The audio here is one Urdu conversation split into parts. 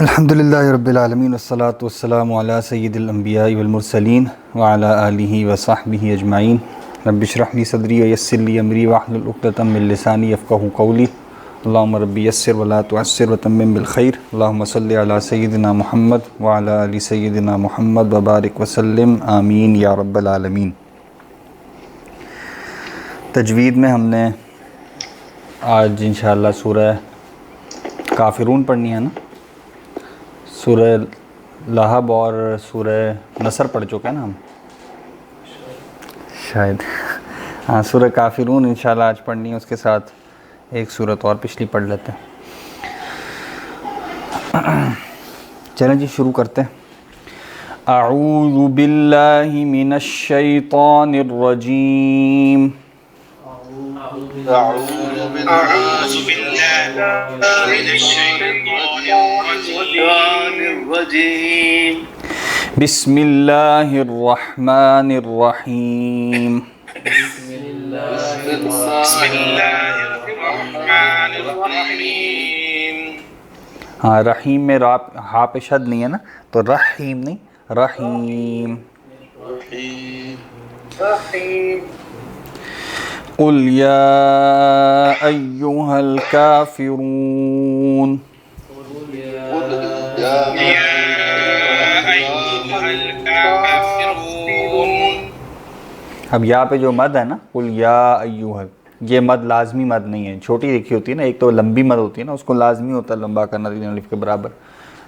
الحمدللہ رب العالمین والصلاة والسلام علی سید الانبیاء والمرسلین وعلی آلہ وصحبہ اجمعین رب اشرح لی صدری ویسر لی امری واحلل عقدۃ من لسانی یفقہوا قولی اللہم رب یسر ولا تعسر وتمم بالخیر اللہم صلی علی سیدنا محمد وعلی آل سیدنا محمد وبارک وسلم آمین یا رب العالمین۔ تجوید میں ہم نے آج انشاءاللہ سورہ کافرون پڑھنی ہے نا، سورہ لہب اور سورہ نصر پڑھ چکے ہیں نا ہم شاید، ہاں سورہ کافرون انشاءاللہ آج پڑھنی ہے، اس کے ساتھ ایک سورت اور پچھلی پڑھ لیتے ہیں۔ چلیں جی شروع کرتے ہیں۔ اعوذ باللہ من الشیطان الرجیم۔ أعوذ بالله من الشيطان الرجيم بسم اللہ الرحمن الرحیم۔ بسم الله الرحمن الرحيم۔ ہاں رحیم میں ہا پہ شد نہیں ہے نا، تو رحیم نہیں، رحیم۔ قل یا ایہا الکافرون۔ اب یا پہ جو مد ہے نا، قل یا ایہا، یہ مد لازمی مد نہیں ہے، چھوٹی لکھی ہوتی ہے نا، ایک تو لمبی مد ہوتی ہے نا، اس کو لازمی ہوتا ہے لمبا کرنا تین الف کے برابر،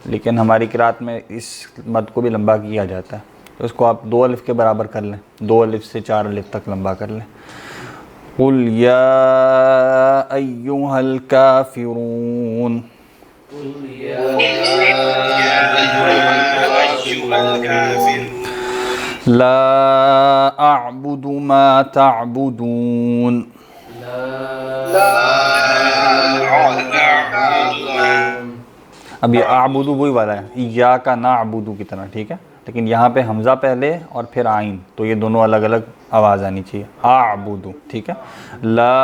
لیکن ہماری قرأت میں اس مد کو بھی لمبا کیا جاتا ہے، تو اس کو آپ دو الف کے برابر کر لیں، دو الف سے چار الف تک لمبا کر لیں۔ قل یا ایہا الکافرون۔ لا اعبد ما تعبدون۔ اب یہ اعبد وہی والا ہے ایاک نعبد کی طرح، ٹھیک ہے، لیکن یہاں پہ حمزہ پہلے اور پھر عین، تو یہ دونوں الگ الگ آواز آنی چاہیے، اعبد، ٹھیک ہے۔ لا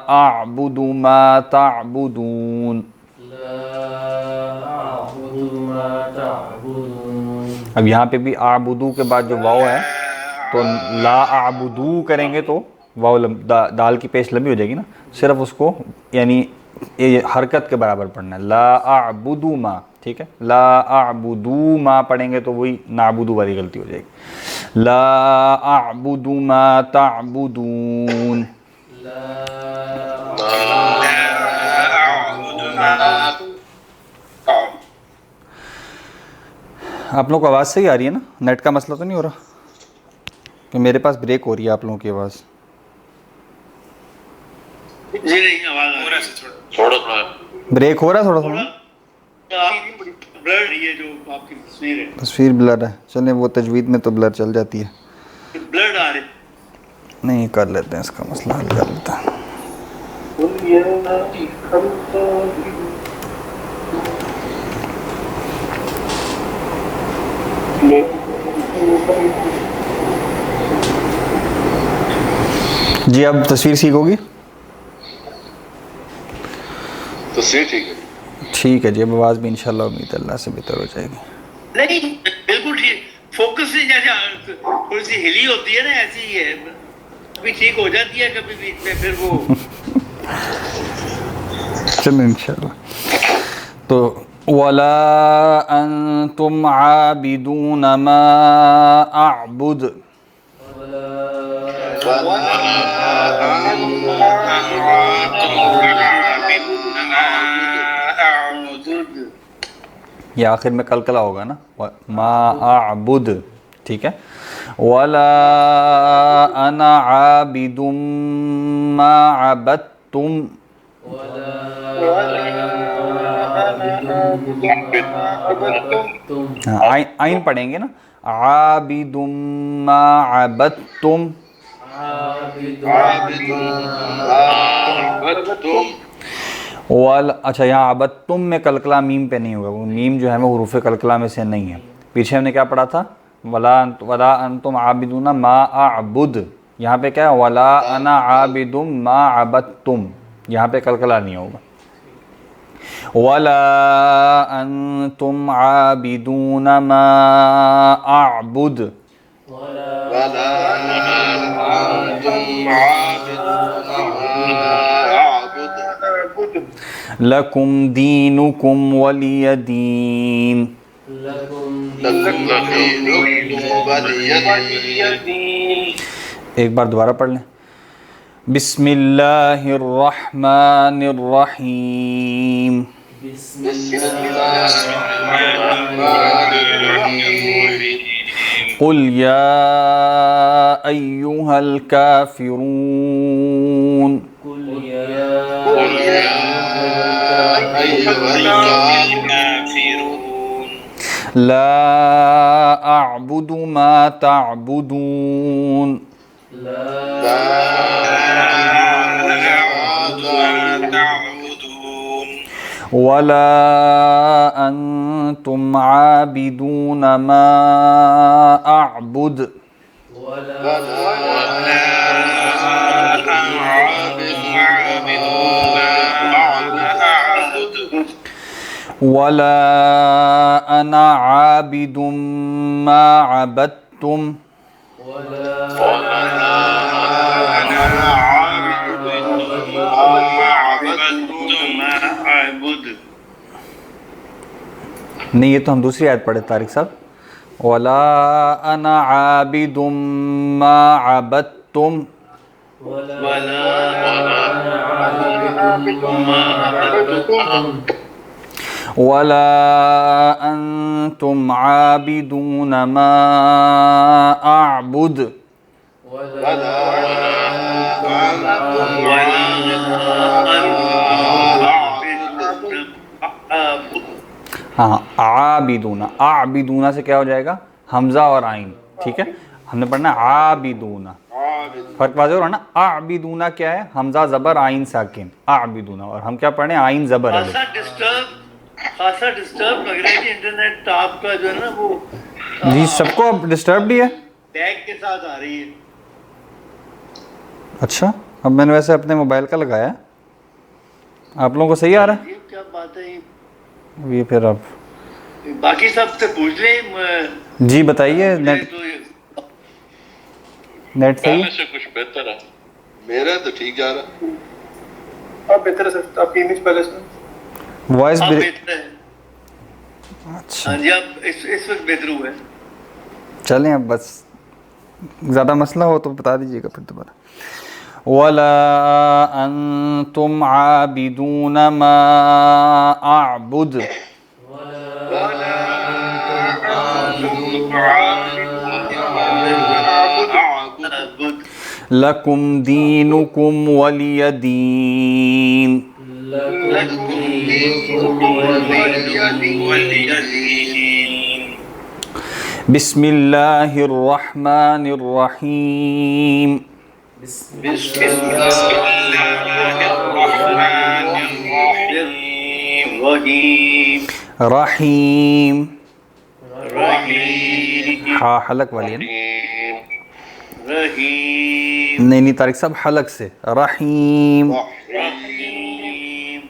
اعبد ما تعبدون۔ اب یہاں پہ بھی اعبدو کے بعد جو واو ہے تو لا اعبدو کریں گے تو واو دال کی پیش لمبی ہو جائے گی نا، صرف اس کو یعنی یہ حرکت کے برابر پڑھنا ہے، لا اعبدو ما، ٹھیک ہے، لا اعبدو ما پڑھیں گے تو وہی نعبدو والی غلطی ہو جائے گی۔ لا اعبد ما تعبدون۔ آپ لوگوں کو آواز صحیح آ رہی ہے نا؟ نیٹ کا مسئلہ تو نہیں ہو رہا کہ میرے پاس بریک ہو رہی ہے آپ لوگوں کی آواز؟ جی نہیں، آواز آ رہی ہے، تھوڑا بریک ہو رہا ہے تھوڑا تھوڑا، بلر یہ جو آپ کی تصویر ہے، تصویر بلر ہے، چلیں وہ تجوید میں تو بلر چل جاتی ہے، بلر آ رہے نہیں کر لیتے ہیں اس کا مسئلہ حل کر لیتے ہیں۔ جی اب تصویر سیکھو گی؟ تصویر ٹھیک ہے، ٹھیک ہے جی، اب آواز بھی انشاءاللہ امید اللہ سے بہتر ہو جائے گی۔ نہیں بالکل ٹھیک، فوکس سے جیسے تھوڑی سی ہلی ہوتی ہے نا، ایسی ہی ہے، کبھی ٹھیک ہو جاتی ہے کبھی بیچ میں پھر وہ چلیں انشاءاللہ۔ تو وَلَا أَنْتُمْ عَابِدُونَ مَا أَعْبُدُ۔ یہ آخر میں کلکلا ہوگا نا، ما اعبد، ٹھیک ہے۔ وَلَا أَنَا عَابِدٌ مَا عَبَدتُّمْ۔ عین پڑھیں گے نا، عابد ما عبدتم۔ اچھا یہاں عبدتم میں کلکلا میم پہ نہیں ہوگا، وہ میم جو ہے وہ حروف کلکلا میں سے نہیں ہے۔ پیچھے ہم نے کیا پڑھا تھا؟ ولا انتم عابدون ما اعبد، یہاں پہ کیا ہے؟ ولا انا عابد ما عبدتم، یہاں پہ کلکلا نہیں ہوگا۔ ولا أنتم عابدون ما أعبد ولا أنتم عابدون ما أعبد لكم دينكم ولي دين. لكم دينكم ولي دين. ایک بار دوبارہ پڑھ لیں. بسم اللہ الرحمن الرحیم. بسم الله الرحمن الرحيم. قل یا ایہا الکافرون. قل يا أيها الكافرون. لا اعبد ما تعبدون. لا أعبد ما تعبدون. ولا انتم عابدون ما اعبد. ولا أعبد ما أعبد. ولا انا عابد ما عبدتم. ولا أنا عابد ما عبدتم. نہیں یہ تو ہم دوسری آیت پڑھے طارق صاحب. ولا انا عابد ما عبدتم. ولا أنا عابد ما عبدتم. ولا انتم عابدون ما اعبد. ولا أنتم عابد. ہاں عابدون. اعبدون سے کیا ہو جائے گا؟ حمزہ اور عین. ٹھیک ہے، ہم نے پڑھنا عابدون. فرق واضح ہو رہا نا. اعبدون کیا ہے؟ حمزہ زبر عین ساکن. اعبدون. اور ہم کیا پڑھیں؟ عین زبر الف. خاصا ڈسٹرب لگ رہا ہے کہ انٹرنیٹ آپ کا جو ہے نا وہ جی سب کو اب ڈسٹربڈ ہی ہے. ٹیگ کے ساتھ آ رہی ہے. اچھا اب میں نے ویسے اپنے موبائل کا لگایا ہے. آپ لوگوں کو صحیح آ رہا ہے؟ یہ کیا بات ہے یہ؟ یہ پھر آپ باقی سب سے پوچھ لیں. جی بتائیے. نیٹ نیٹ صحیح ہے؟ سے کچھ بہتر ہے. میرا تو ٹھیک جا رہا. اب بہتر ہے سر، آپ کی امیج پہلے سے وائس اب بہتر ہے. اچھا ہاں جی اب اس وقت بہتر ہوا ہے. چلیں اب بس زیادہ مسئلہ ہو تو بتا دیجیے گا پھر دوبارہ. ولا انتم عابدون ما اعبد. لکم دینکم ولی دین. بسم اللہ الرحمن الرحیم. بسم الله الرحمن الرحيم. رحیم. رحيم. ہاں حلق والی ہے نا؟ رحیم. نہیں طارق صاحب حلق سے. رحیم. رحیم.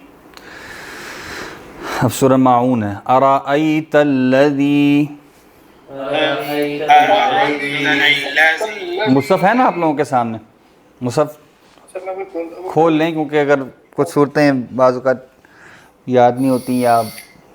اب سورہ معون ہے. ارأیت الذی. مصحف ہے نا آپ لوگوں کے سامنے؟ مصحف سر میں کوئی کھول لیں کیونکہ اگر کچھ صورتیں بعض اوقات یاد نہیں ہوتی یا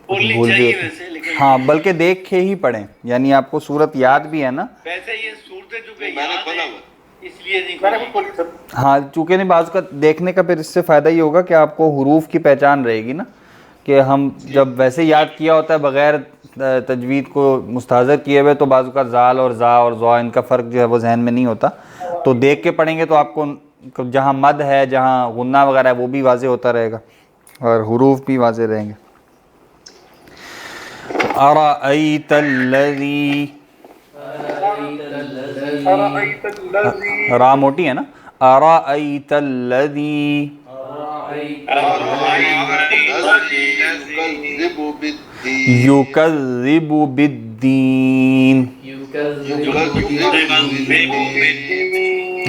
بولنی بھول بھی چاہیے ہوتی. ویسے لیکن ہاں بلکہ دیکھ کے ہی پڑھیں. یعنی آپ کو صورت یاد بھی ہے نا. ویسے یہ صورتیں چونکہ میں نے یاد کھولا ہیں ہوا. اس لیے نہیں میں نے کھولی. خود کھولی سر. ہاں چونکہ نہیں بعض اوقات دیکھنے کا پھر اس سے فائدہ یہ ہوگا کہ آپ کو حروف کی پہچان رہے گی نا. کہ ہم جب ویسے یاد کیا ہوتا ہے بغیر تجوید کو مستحضر کیے ہوئے تو بعض اوقات زال اور زا اور زوا ان کا فرق جو ہے وہ ذہن میں نہیں ہوتا. تو دیکھ کے پڑھیں گے تو آپ کو جہاں مد ہے جہاں غنہ وغیرہ ہے وہ بھی واضح ہوتا رہے گا اور حروف بھی واضح رہیں گے. ارأیت الذی. أرأيت الذي را موٹی ہے نا. ارأیت الذی. يكذب بالدين. یکذب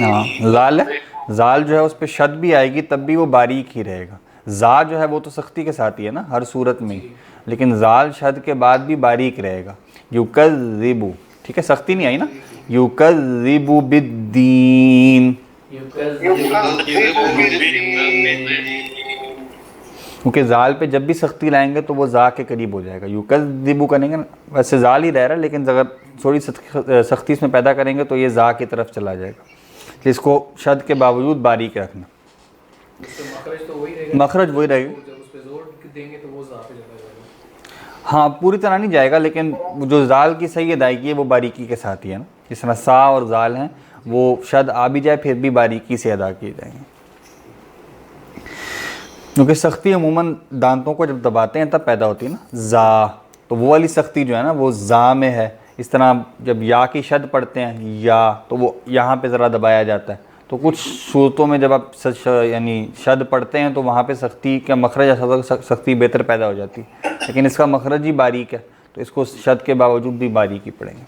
ہاں زال ہے. زال جو ہے اس پہ شد بھی آئے گی تب بھی وہ باریک ہی رہے گا. زا جو ہے وہ تو سختی کے ساتھ ہی ہے نا ہر صورت میں. لیکن زال شد کے بعد بھی باریک رہے گا. یکذب، ٹھیک ہے، سختی نہیں آئی نا. یکذب بالدین، کیونکہ زال پہ جب بھی سختی لائیں گے تو وہ زا کے قریب ہو جائے گا. یکذب کریں گے نا، ویسے زال ہی رہ رہا ہے لیکن اگر تھوڑی سختی اس میں پیدا کریں گے تو یہ زا کی طرف چلا جائے گا. اس کو شد کے باوجود باریک رکھنا. مخرج وہی رہے گا. ہاں پوری طرح نہیں جائے گا، لیکن جو زال کی صحیح ادائیگی ہے وہ باریکی کے ساتھ ہی ہے نا. جس طرح سا اور زال ہیں وہ شد آ بھی جائے پھر بھی باریکی سے ادا کیے جائیں گے، کیونکہ سختی عموماً دانتوں کو جب دباتے ہیں تب پیدا ہوتی ہے نا. زا، تو وہ والی سختی جو ہے نا وہ زا میں ہے. اس طرح جب یا کی شد پڑھتے ہیں یا، تو وہ یہاں پہ ذرا دبایا جاتا ہے. تو کچھ صورتوں میں جب آپ یعنی شد پڑھتے ہیں تو وہاں پہ سختی کا مخرج سختی بہتر پیدا ہو جاتی ہے، لیکن اس کا مخرج ہی باریک ہے تو اس کو شد کے باوجود بھی باریک ہی پڑھیں گے.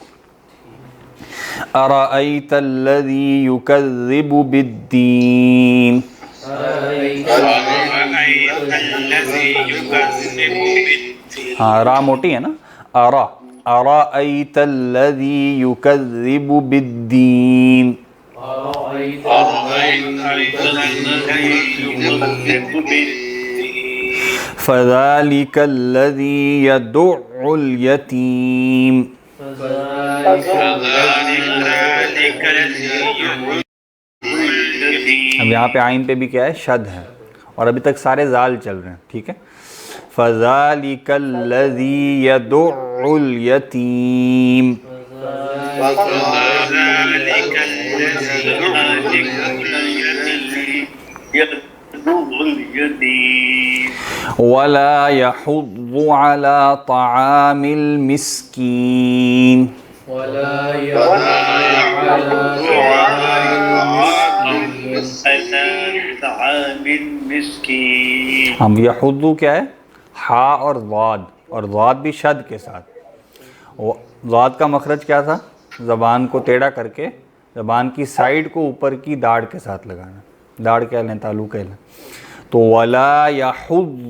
ارأیت الذی یکذب بالدین، ہاں را موٹی ہے نا. ارأیت الذی یکذب بالدین، فذلک الذی یدع الیتیم. اب یہاں پہ آئین پہ بھی کیا ہے، شد ہے، اور ابھی تک سارے زال چل رہے ہیں، ٹھیک ہے. فذلک الذی یدع الیتیم، ولا يحض على طعام المسكين، ہم یحض کیا ہے، ہا اور ضاد بھی شد کے ساتھ. ضاد کا مخرج کیا تھا، زبان کو ٹیڑھا کر کے زبان کی سائیڈ کو اوپر کی داڑھ کے ساتھ لگانا. داڑھ کہہ لیں، تالو کہہ لیں. تو ولا یحض،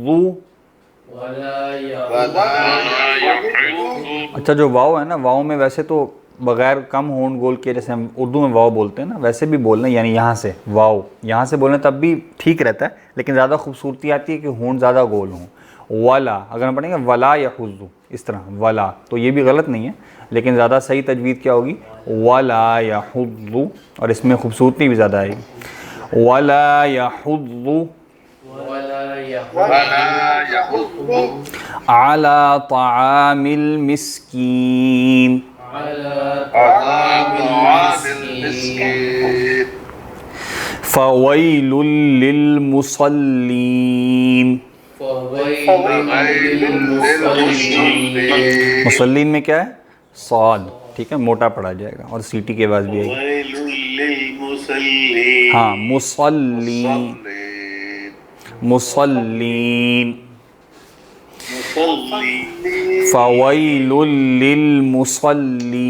اچھا جو واو ہے نا، واو میں ویسے تو بغیر کم ہونٹ گول کے، جیسے ہم اردو میں واو بولتے ہیں نا ویسے بھی بولنا، یعنی یہاں سے واو یہاں سے بولیں تب بھی ٹھیک رہتا ہے، لیکن زیادہ خوبصورتی آتی ہے کہ ہونٹ زیادہ گول ہوں. ولا اگر ہم پڑھیں گے ولا یحض اس طرح ولا، تو یہ بھی غلط نہیں ہے، لیکن زیادہ صحیح تجوید کیا ہوگی، ولا یحض، اور اس میں خوبصورتی بھی زیادہ آئے گی. ولا یحض علی طعام المسکین، فویل للمصلین. مصلین میں کیا ہے، صاد، ٹھیک ہے، موٹا پڑھا جائے گا اور سیٹی کے بعد بھی آئے گی. ہاں مصلین، مصلین، فویل للمصلین،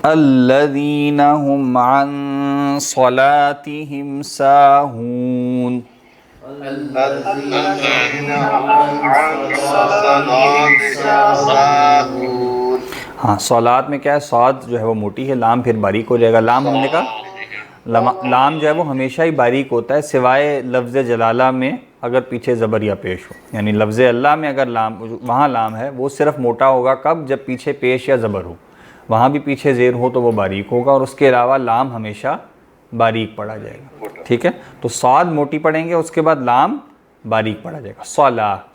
الذین هم عن صلاتهم ساہون. ہاں صلات میں کیا ہے، صاد جو ہے وہ موٹی ہے، لام پھر باریک ہو جائے گا. لام ہم نے کہا لام جو ہے وہ ہمیشہ ہی باریک ہوتا ہے سوائے لفظ جلالہ میں اگر پیچھے زبر یا پیش ہو. یعنی لفظ اللہ میں اگر لام، وہاں لام ہے وہ صرف موٹا ہوگا کب، جب پیچھے پیش یا زبر ہو. وہاں بھی پیچھے زیر ہو تو وہ باریک ہوگا، اور اس کے علاوہ لام ہمیشہ باریک پڑھا جائے گا. ٹھیک ہے، تو صاد موٹی پڑھیں گے، اس کے بعد لام باریک پڑھا جائے گا.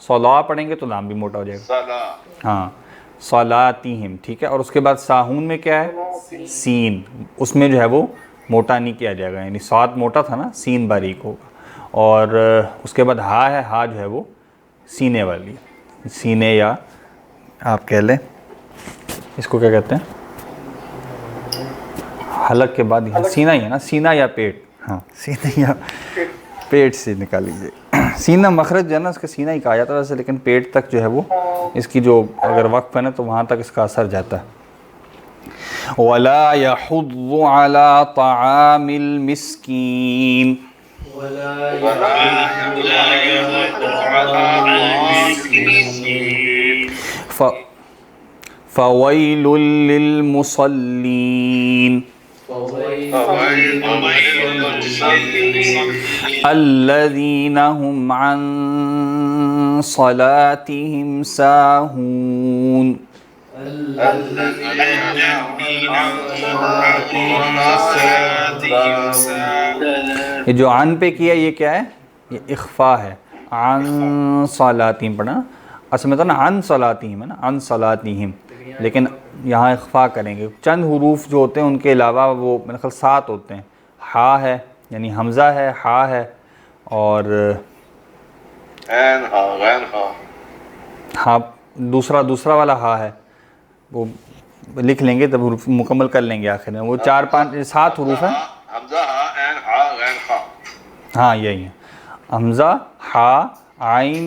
صلا پڑھیں گے تو لام بھی موٹا ہو جائے گا. ہاں صلاتہم، ٹھیک ہے. اور اس کے بعد ساہون میں کیا ہے، سین، اس میں جو ہے وہ موٹا نہیں کیا جائے گا، یعنی صاد موٹا تھا نا، سین باریک ہوگا. اور اس کے بعد ہا ہے، ہا جو ہے وہ سینے والی، سینے یا آپ کہہ لیں اس کو کیا کہتے ہیں، حلق کے بعد سینہ ہی ہے نا، سینہ یا پیٹ. ہاں سینہ یا پیٹ سے نکال لیجیے. سینہ مخرج جو ہے نا اس کا سینہ ہی کہا جاتا ہے ویسے، لیکن پیٹ تک جو ہے وہ اس کی جو اگر وقف ہے نا تو وہاں تک اس کا اثر جاتا ہے. وَلَا يَحُضُّ عَلَى طَعَامِ الْمِسْكِينِ، فويل للمصلين الذين هم عن صلاتهم ساهون. یہ جو عن پہ کیا یہ کیا ہے؟ یہ اخفا ہے. عن صلاتہم پڑھنا، اصل میں تو نا عن صلاتہم ہے نا، عن صلاتہم، لیکن یہاں اخفا کریں گے. چند حروف جو ہوتے ہیں ان کے علاوہ وہ میرے خیال 7 ہوتے ہیں. ہا ہے یعنی حمزہ ہے، ہا ہے، اور عین ہا غین ہا، ہاں دوسرا والا ہا ہے، وہ لکھ لیں گے تب حروف مکمل کر لیں گے آخر میں. وہ 7 حروف ہیں. حمزہ ہا عین ہا غین ہا. ہاں یہی ہے، حمزہ، ہا، عین،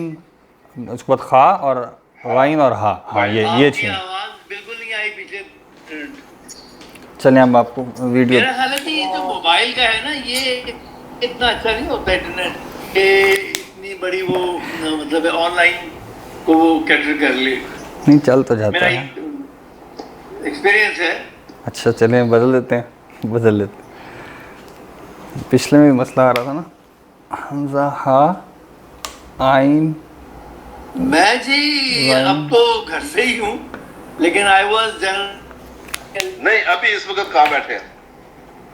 اس کے بعد خا اور غین اور ہا. ہاں یہ 6. آواز بالکل نہیں آئی پیچھے. چلیں اب آپ کو ویڈیو. میرا خیال ہے کہ یہ جو موبائل کا ہے نا یہ اتنا اچھا نہیں ہوتا انٹرنیٹ کہ اتنی بڑی وہ مطلب آن لائن کو وہ کیٹر کر لے. نہیں چل تو جاتا میرا ہے. ایکسپیرینس ہے. اچھا چلیں بدل دیتے ہیں. پچھلے میں بھی مسئلہ آ رہا تھا نا، حمزہ، ہا، عین. میں جی اب تو گھر سے ہی ہوں، لیکن آئی واز نہیں ابھی اس وقت کہاں بیٹھے ہیں؟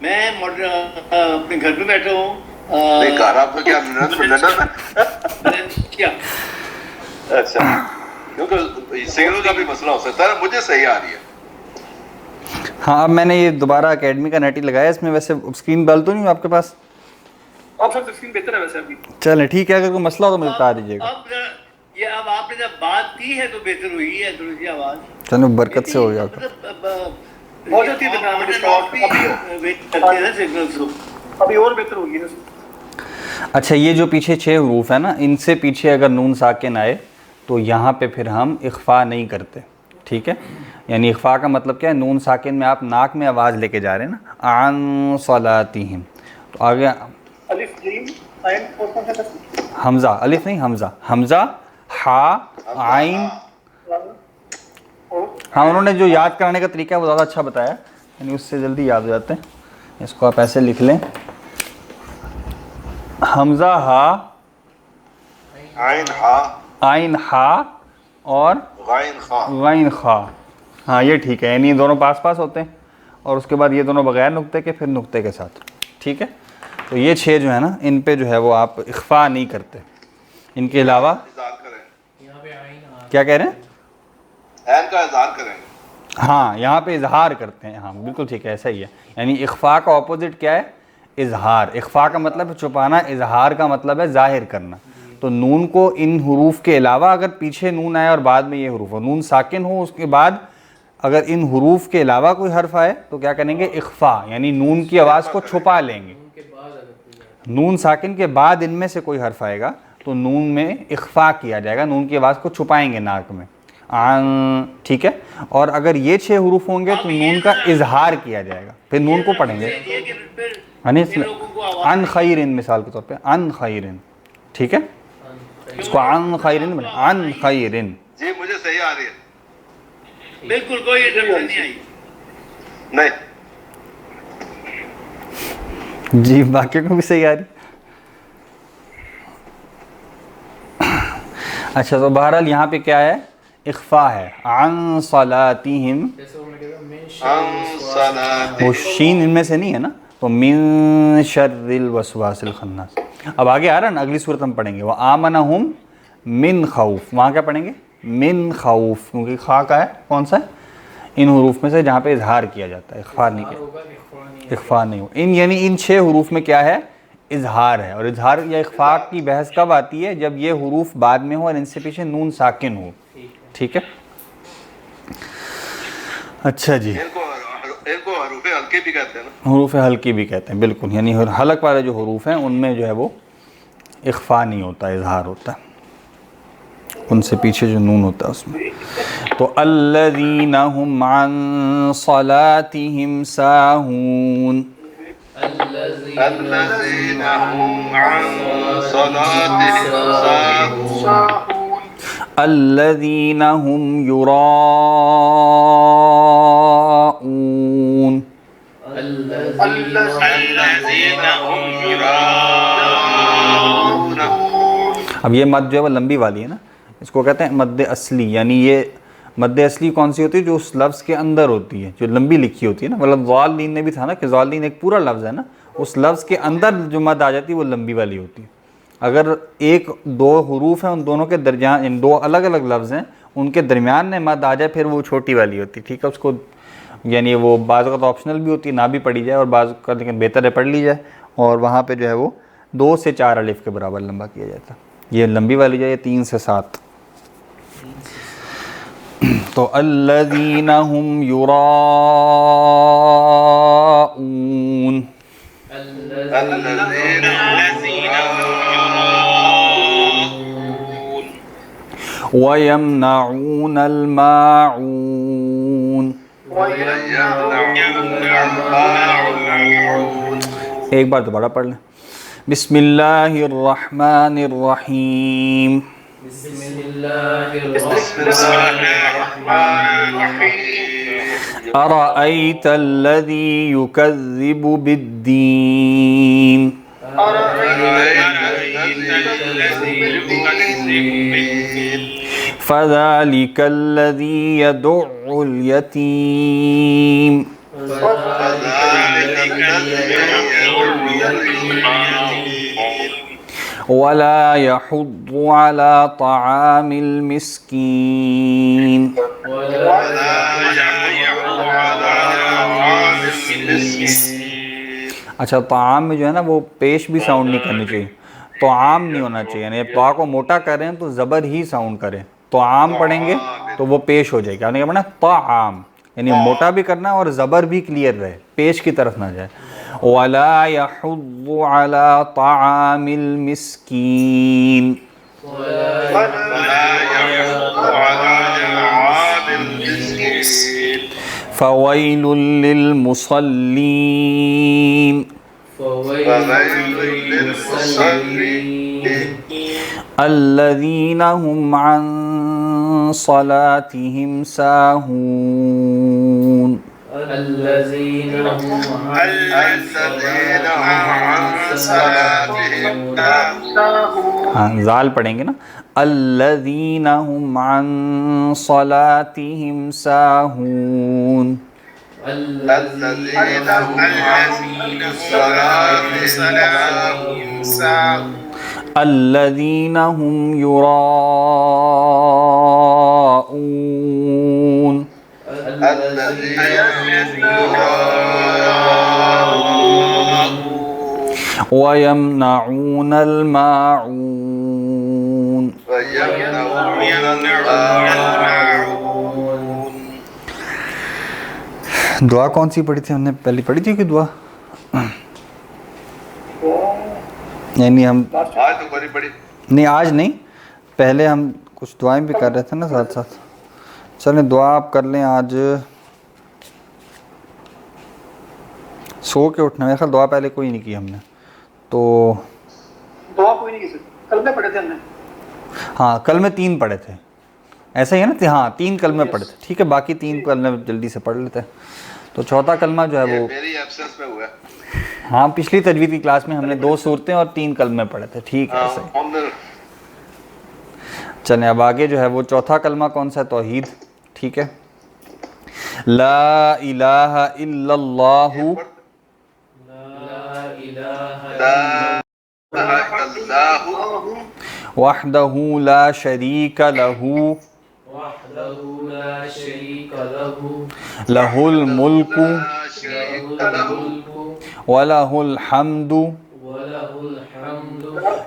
میں اپنے گھر پہ بیٹھا ہوں. نہیں گھر آپ کا کیا لندن میں؟ کیا اچھا، کیونکہ سگنل کا بھی مسئلہ ہو سکتا ہے. مجھے صحیح آ رہی ہے. ہاں اب میں نے یہ دوبارہ اکیڈمی کا نیٹ ہی لگایا. اس میں ویسے اسکرین بل تو نہیں آپ کے پاس؟ آپ سب اسکرین بہتر ہے ویسے ابھی. چلیں ٹھیک ہے، اگر کوئی مسئلہ ہو تو مجھے بتا دیجیے گا. اب یہ اب آپ نے جب بات کی ہے تو بہتر ہوئی ہے تھوڑی سی آواز. چلو برکت سے ہو گیا. ہو جاتی ہے ابھی اور بہتر ہوگی نا. اچھا یہ جو پیچھے 6 حروف ہیں نا، ان سے پیچھے اگر نون ساکن آئے تو یہاں پہ پھر ہم اخفا نہیں کرتے. ٹھیک ہے، یعنی اخفا کا مطلب کیا ہے؟ نون ساکن میں آپ ناک میں آواز لے کے جا رہے ہیں نا، عن صلاتہم، تو آگے الف جیم عین اور کون سا تھا؟ حمزہ، الف نہیں حمزہ، ہا، عین. ہاں انہوں نے جو یاد کرانے کا طریقہ ہے وہ زیادہ اچھا بتایا، یعنی اس سے جلدی یاد ہو جاتے ہیں. اس کو آپ ایسے لکھ لیں، حمزہ، ہا، عین ہا عین ہا اور غین خا. غین خا. ہاں یہ ٹھیک ہے، یعنی یہ دونوں پاس پاس ہوتے ہیں، اور اس کے بعد یہ دونوں بغیر نقطے کے، پھر نقطے کے ساتھ. ٹھیک ہے، تو یہ 6 جو ہے نا ان پہ جو ہے وہ آپ اخفا نہیں کرتے. ان کے علاوہ اظہار کریں، کیا کہہ رہے ہیں؟ عین کا اظہار کریں. ہاں یہاں پہ اظہار کرتے ہیں. ہاں بالکل ٹھیک ہے، ایسا ہی ہے. یعنی اخفا کا اپوزٹ کیا ہے؟ اظہار. اخفا کا مطلب ہے چھپانا، اظہار کا مطلب ہے ظاہر کرنا. تو نون کو ان حروف کے علاوہ اگر پیچھے نون آئے اور بعد میں یہ حروف ہو، نون ساکن ہو، اس کے بعد اگر ان حروف کے علاوہ کوئی حرف آئے تو کیا کریں گے؟ اخفا، یعنی نون کی آواز کو چھپا لیں گے. نون ساکن کے بعد ان میں سے کوئی حرف آئے گا تو نون میں اخفا کیا جائے گا، نون کی آواز کو چھپائیں گے ناک میں. ٹھیک ہے، اور اگر یہ 6 حروف ہوں گے تو نون کا اظہار کیا جائے گا، پھر نون کو پڑھیں گے. عن خیرن مثال کے طور پہ، عن خیرن. ٹھیک ہے، اس کو عن خیرن بنا، عن خیرن. جی مجھے صحیح آ رہی ہے. بالکل کوئی انٹرپشن نہیں آئی. نہیں جی باقی کو بھی صحیح آ رہی. اچھا تو بہرحال یہاں پہ کیا ہے؟ اخفا ہے. عن صلاتہم، وہ شین ان میں سے نہیں ہے نا، تو من شر الوسواس الخناس. اب آگے آ رہا ہے نا، اگلی صورت ہم پڑھیں گے وآمنہم من خوف. وہاں کیا پڑھیں گے؟ من خوف، کیونکہ خا کا ہے کون سا ہے؟ ان حروف میں سے جہاں پہ اظہار کیا جاتا ہے، اخفا نہیں کیا. اخفا نہیں ہو ان، یعنی ان 6 حروف میں کیا ہے؟ اظہار ہے. اور اظہار یا اخفا کی بحث کب آتی ہے؟ جب یہ حروف بعد میں ہو اور ان سے پیچھے نون ساکن ہو. ٹھیک ہے، اچھا جی. ان کو حروف ہلکے بھی کہتے ہیں نا. حروف ہلکی بھی کہتے ہیں بالکل، یعنی حلق والے جو حروف ہیں ان میں جو ہے وہ اخفا نہیں ہوتا، اظہار ہوتا ہے، ان سے پیچھے جو نون ہوتا ہے اس میں. تو الذین هم عن صلاتهم ساہون، الذين هم عن صلاتهم ساهون الذين هم يراءون الذين هم يراءون. اب یہ مد جو ہے وہ لمبی والی ہے نا، اس کو کہتے ہیں مد اصلی. یعنی یہ مد اصلی کون سی ہوتی ہے؟ جو اس لفظ کے اندر ہوتی ہے، جو لمبی لکھی ہوتی ہے نا. مطلب ضالین میں بھی تھا نا کہ ضالین ایک پورا لفظ ہے نا، اس لفظ کے اندر جو مد آ جاتی ہے وہ لمبی والی ہوتی ہے. اگر ایک دو حروف ہیں، ان دونوں کے درمیان، ان دو الگ الگ لفظ ہیں، ان کے درمیان میں مد آ جائے پھر وہ چھوٹی والی ہوتی ہے. ٹھیک ہے، اس کو یعنی وہ بعض اوقات آپشنل بھی ہوتی ہے، نہ بھی پڑھی جائے، اور بعض اوقات لیکن بہتر ہے پڑھ لی جائے. اور وہاں پہ جو ہے وہ 2 سے 4 الف کے برابر لمبا کیا جاتا ہے. یہ لمبی والی جو ہے 3 سے 7. تو الذین هم یراءون، الذين هم يراءون وَيَمْنَعُونَ الْمَاعُونَ. ويمنعون الماعون. ایک بار دوبارہ پڑھ لیں. بسم اللہ الرحمن الرحیم. بسم الله الرحمن الرحيم. أرأيت الذي يكذب بالدين فذلك الذي يدع اليتيم ولا يحض على طعام المسكين. اچھا، طعام میں جو ہے نا وہ پیش بھی ساؤنڈ نہیں کرنی چاہیے، طعام نہیں ہونا چاہیے. یعنی طا کو موٹا کریں تو زبر ہی ساؤنڈ کریں. طعام پڑھیں گے تو وہ پیش ہو جائے گا. آپ نے کیا پڑھنا؟ طعام، یعنی موٹا بھی کرنا اور زبر بھی کلیئر رہے، پیش کی طرف نہ جائے. ولا يحض على طعام المسكين فويل للمصلين الذين هم عن صلاتهم ساهون. الذين هم عن صلاتهم ساهون. ہاں، زال پڑھیں گے نا. الذين هم عن صلاتهم ساهون. الذين هم عن صلاتهم ساهون. الذين هم يراءون ويمنعون الماعون. دعا کون سی پڑھی تھی ہم نے؟ پہلی پڑھی تھی کہ دعا یعنی ہم آج تو بڑی بڑی نہیں، آج نہیں، پہلے ہم کچھ دعائیں بھی کر رہے تھے نا ساتھ ساتھ. چلیں دعا آپ کر لیں. آج سو کے اٹھنا، میرا خیال دعا پہلے کوئی نہیں کی ہم نے. تو دعا کوئی نہیں کی سکتی. کل میں پڑھے تھے ہم نے. ہاں، کل میں 3 پڑھے تھے، ایسا ہی ہے نا؟ ہاں، 3 کلمے پڑھے تھے. ٹھیک ہے، باقی 3 کلمے جلدی سے پڑھ لیتے ہیں. تو چوتھا کلمہ جو ہے وہ میری ایبسنس میں ہوا ہے. ہاں، پچھلی تجوید کی کلاس میں ہم نے 2 صورتیں اور 3 کلمے پڑھے تھے. ٹھیک ہے، ایسا ہی. چلیں اب آگے جو ہے وہ چوتھا کلمہ کون سا ہے؟ توحید. ٹھیک ہے. لا الہ الا اللہ وحدہ لا شریک لہ لہ الملک وَلَهُ الْحَمْدُ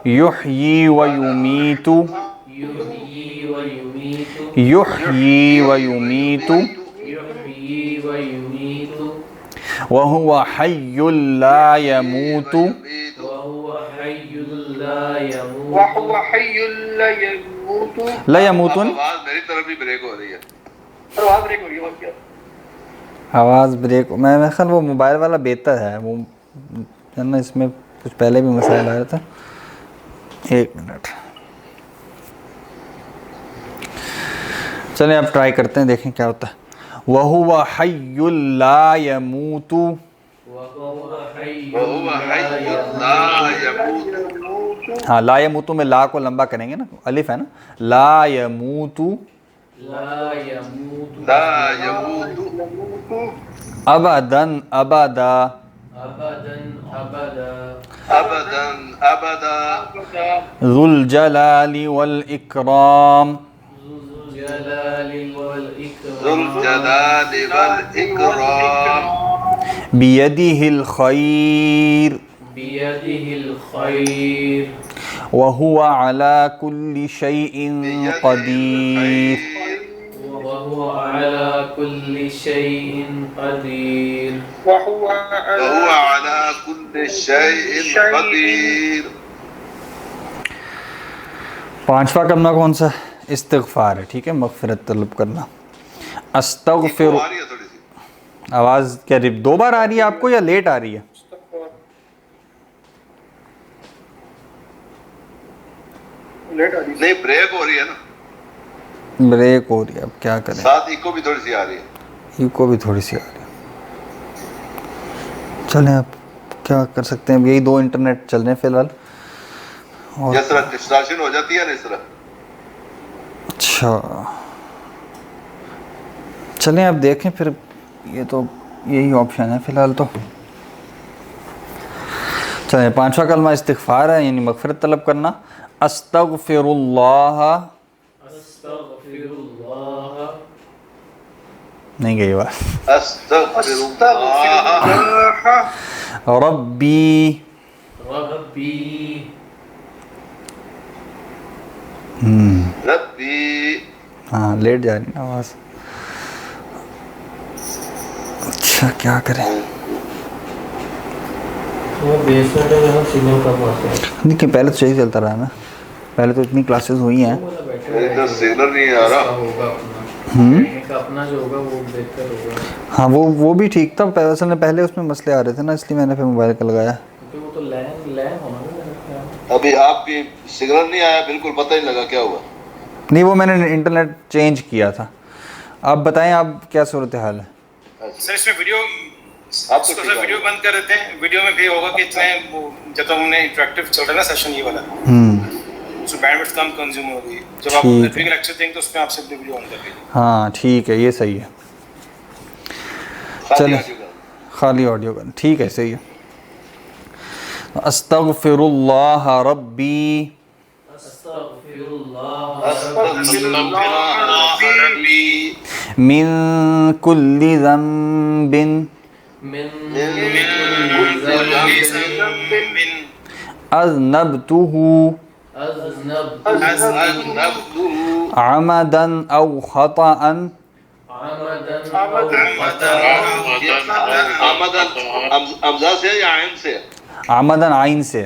يُحْيِي وَيُمِيتُ وَهُوَ حَيٌّ لَا يَمُوتُ لا يموتن. آواز میری طرف بھی بریک ہو رہی ہے. آواز بریک ہو رہی ہے. آواز بریک، میں خیال وہ موبائل والا بہتر ہے، وہ جاننا اس میں کچھ پہلے بھی مسائل آیا تھا. 1 منٹ چلیں اب ٹرائی کرتے ہیں, دیکھیں کیا ہوتا ہے. وَهُوَ حَيٌّ لَا يَمُوتُ. وَهُوَ حَيٌّ لَا يَمُوتُ. ہاں لا يموت میں لا کو لمبا کریں گے نا, الف ہے نا, لا يموت لا يموت ابداً ابدا ابدا ابدا ذو الجلال والاکرام ذو الجلال والاکرام بیدہ الخیر وهو على كل شيء قدير. وهو على كل شيء قدير. وهو على كل شيء قدير. پانچواں کلمہ کون سا؟ استغفار ہے, ٹھیک ہے, مغفرت طلب کرنا. استغفر. آواز کیا 2 بار آ رہی ہے آپ کو یا لیٹ آ رہی ہے؟ نہیں بریک ہو رہی ہے نا, بریک ہو رہی ہے, اب کیا کریں, ساتھ ایکو بھی تھوڑی سی آ رہی ہے. ایکو بھی تھوڑی سی آ رہی ہے. چلیں اب کیا کر سکتے ہیں, اب یہی 2 انٹرنیٹ چل رہے ہیں فی الحال. اور جس طرح ڈسٹارشن ہو جاتی ہے نا اس طرح. اچھا چلیں اب دیکھیں پھر, یہ تو یہی آپشن ہے فی الحال. تو چلیں 5واں کلمہ استغفار ہے, یعنی مغفرت طلب کرنا. استغفر اللہ, نہیں گئی بات, استغفر اللہ ربی, ربی. ہاں لیٹ جا رہی نا آواز. اچھا کیا کریں, دیکھیں پہلے تو صحیح چلتا رہا نا, پہلے تو اتنی کلاسز ہوئی ہیں. میرے تو سگنل نہیں آ رہا. اپنا جو ہوگا وہ بہتر ہوگا. ہاں وہ بھی ٹھیک تھا, اصل میں پہلے اس میں مسئلے آ رہے تھے نا, اس لیے میں نے پھر موبائل کا لگایا. کیونکہ وہ تو لین ہونا. ابھی آپ کی سگنل نہیں آیا, بالکل پتہ نہیں لگا کیا ہوا. نہیں وہ میں نے انٹرنیٹ چینج کیا تھا. آپ بتائیں آپ کیا صورتحال ہے؟ سر اس میں ویڈیو آپ تو سر ویڈیو بند کر دیتے ہیں. ویڈیو میں بھی ہوگا کہ اتنے جب تک ہم نے انٹریکٹیو چل رہا ہے نا سیشن یہ والا, اس میں بینڈ وڈتھ کم کنزیوم ہوگی. جب آپ ریڈنگ لیکچر دیں گے تو اس میں آپ سے ویڈیو آن کر دیجیے. ہاں ٹھیک ہے, یہ صحیح ہے. چلیں خالی آڈیو کا, ٹھیک ہے صحیح ہے. استغفر اللہ ربی من کل ذنب اذنبتہ عمدا او خطأ حمزہ سے یا عین سے؟ عمدن عین سے,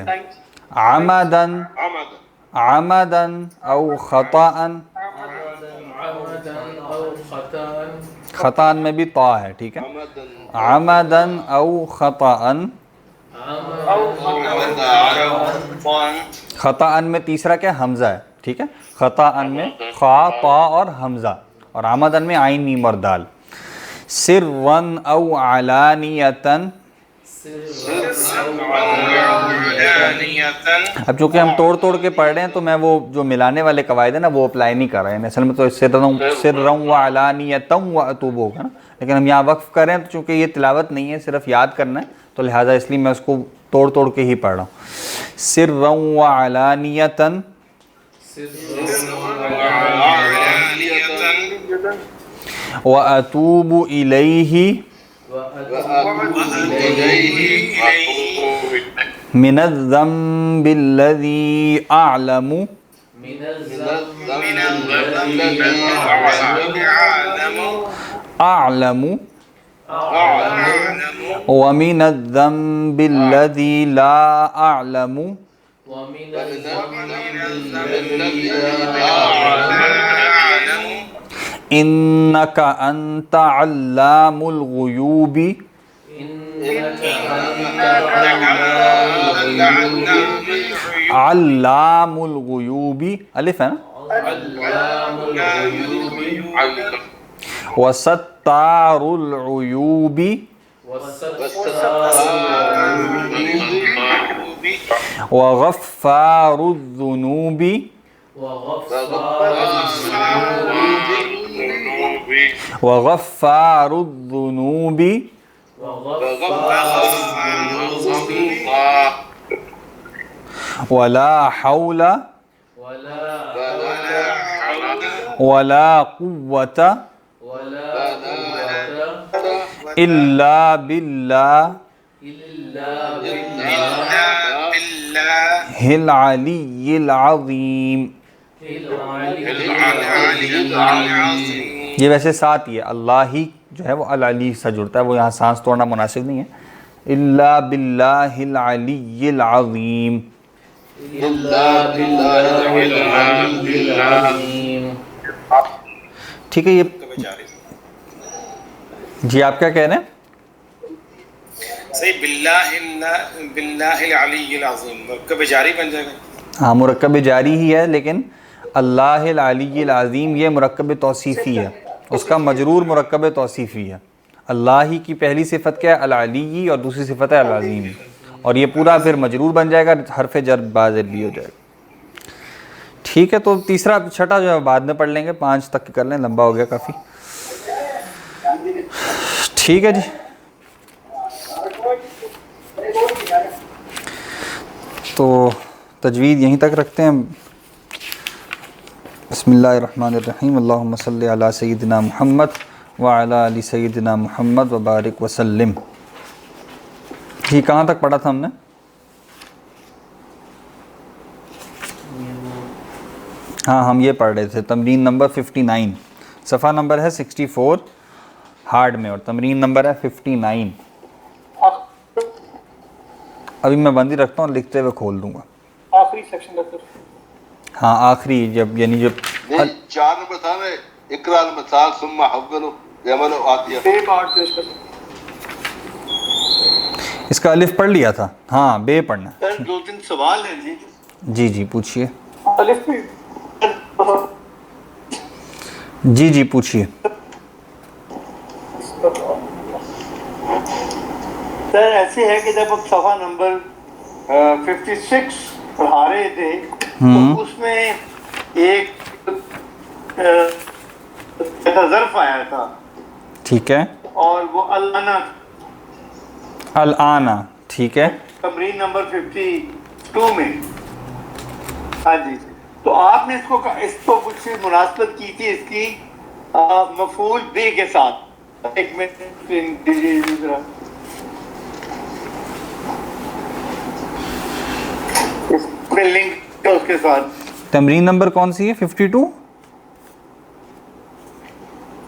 عمدن عمدن او خطأ, خطأ میں بھی طا ہے, ٹھیک ہے. عمدن او خطأ, خطأ میں تیسرا کیا حمزہ ہے, ٹھیک ہے. خطأ میں خا طا اور حمزہ, اور عمدن میں عین میم اور دال. سرًا او علانیتاً, اب چونکہ ہم توڑ کے پڑھ رہے ہیں تو میں وہ جو ملانے والے قواعد ہیں نا وہ اپلائی نہیں کر رہے ہیں. اصل میں تو سرًا وعلانیتاً واتوب ہوگا نا, لیکن ہم یہاں وقف کر رہے ہیں تو چونکہ یہ تلاوت نہیں ہے, صرف یاد کرنا ہے, تو لہٰذا اس لیے میں اس کو توڑ کے ہی پڑھ رہا ہوں. سرًا وعلانیتاً واتوب الیہ من الذنب الذي أعلم ومن الذنب الذي لا أعلم إنك أنت علام الغيوب علام الغیوبی، الف ہے نا، وستار العیوب وغفار الذنوب وغفار الذنوب ولا حول ولا قوة إلا بالله العلي العظيم. یہ ویسے ساتھ ہی ہے، اللہ ہی جو ہے وہ العلی سے جڑتا ہے، وہ یہاں سانس توڑنا مناسب نہیں ہے. الا باللہ العلی العظیم. ٹھیک ہے. یہ جی آپ کیا کہہ رہے ہیں؟ صحیح، باللہ العلی العظیم مرکب جاری بن جائے گا. ہاں مرکب جاری ہی ہے، لیکن اللہ العلی العظیم یہ مرکب توصیفی ہے، اس کا مجرور مرکب توصیفی ہے. اللہ ہی کی پہلی صفت کیا ہے؟ العلی، اور دوسری صفت ہے العظیم، اور یہ پورا پھر مجرور بن جائے گا، حرف جر بازر بھی ہو جائے گا. ٹھیک ہے. تو تیسرا چھٹا جو ہے بعد میں پڑھ لیں گے، 5 تک کر لیں، لمبا ہو گیا کافی. ٹھیک ہے جی. تو تجوید یہیں تک رکھتے ہیں. بسم اللہ الرحمن الرحیم. اللہم صلی علی سیدنا محمد وعلی آل سیدنا محمد وبارک وسلم. جی کہاں تک پڑھا تھا ہم نے؟ ہاں ہم یہ پڑھ رہے تھے تمرین نمبر 59، صفحہ نمبر ہے 64 ہارڈ میں، اور تمرین نمبر ہے 59. ابھی میں بند ہی رکھتا ہوں، لکھتے ہوئے کھول دوں گا. آخری سیکشن ڈاکٹر. ہاں آخری، جب یعنی جب 4 نمبر تھا نا، اقرا المثال ثم حولوا یعملوا آتیہ. بے پارٹ پیش کر. اس کا الف پڑھ لیا تھا. ہاں بے پڑھنا. سر 2-3 سوال ہیں جی. جی جی پوچھیے. الف بھی جی جی پوچھیے. سر ایسے ہے کہ جب اب صفحہ نمبر 56 پڑھا رہے تھے تو اس میں ایک ظرف آیا تھا، ٹھیک ہے. اور وہ الانا الآن، ٹھیک ہے. تمرین نمبر 52 میں. ہاں جی. تو آپ نے اس کو کچھ مناسبت کی تھی اس کی مفعول بے کے ساتھ. ایک منٹ دیجیے ذرا. لنک اس کے ساتھ تمرین نمبر کون سی ہے؟ 52.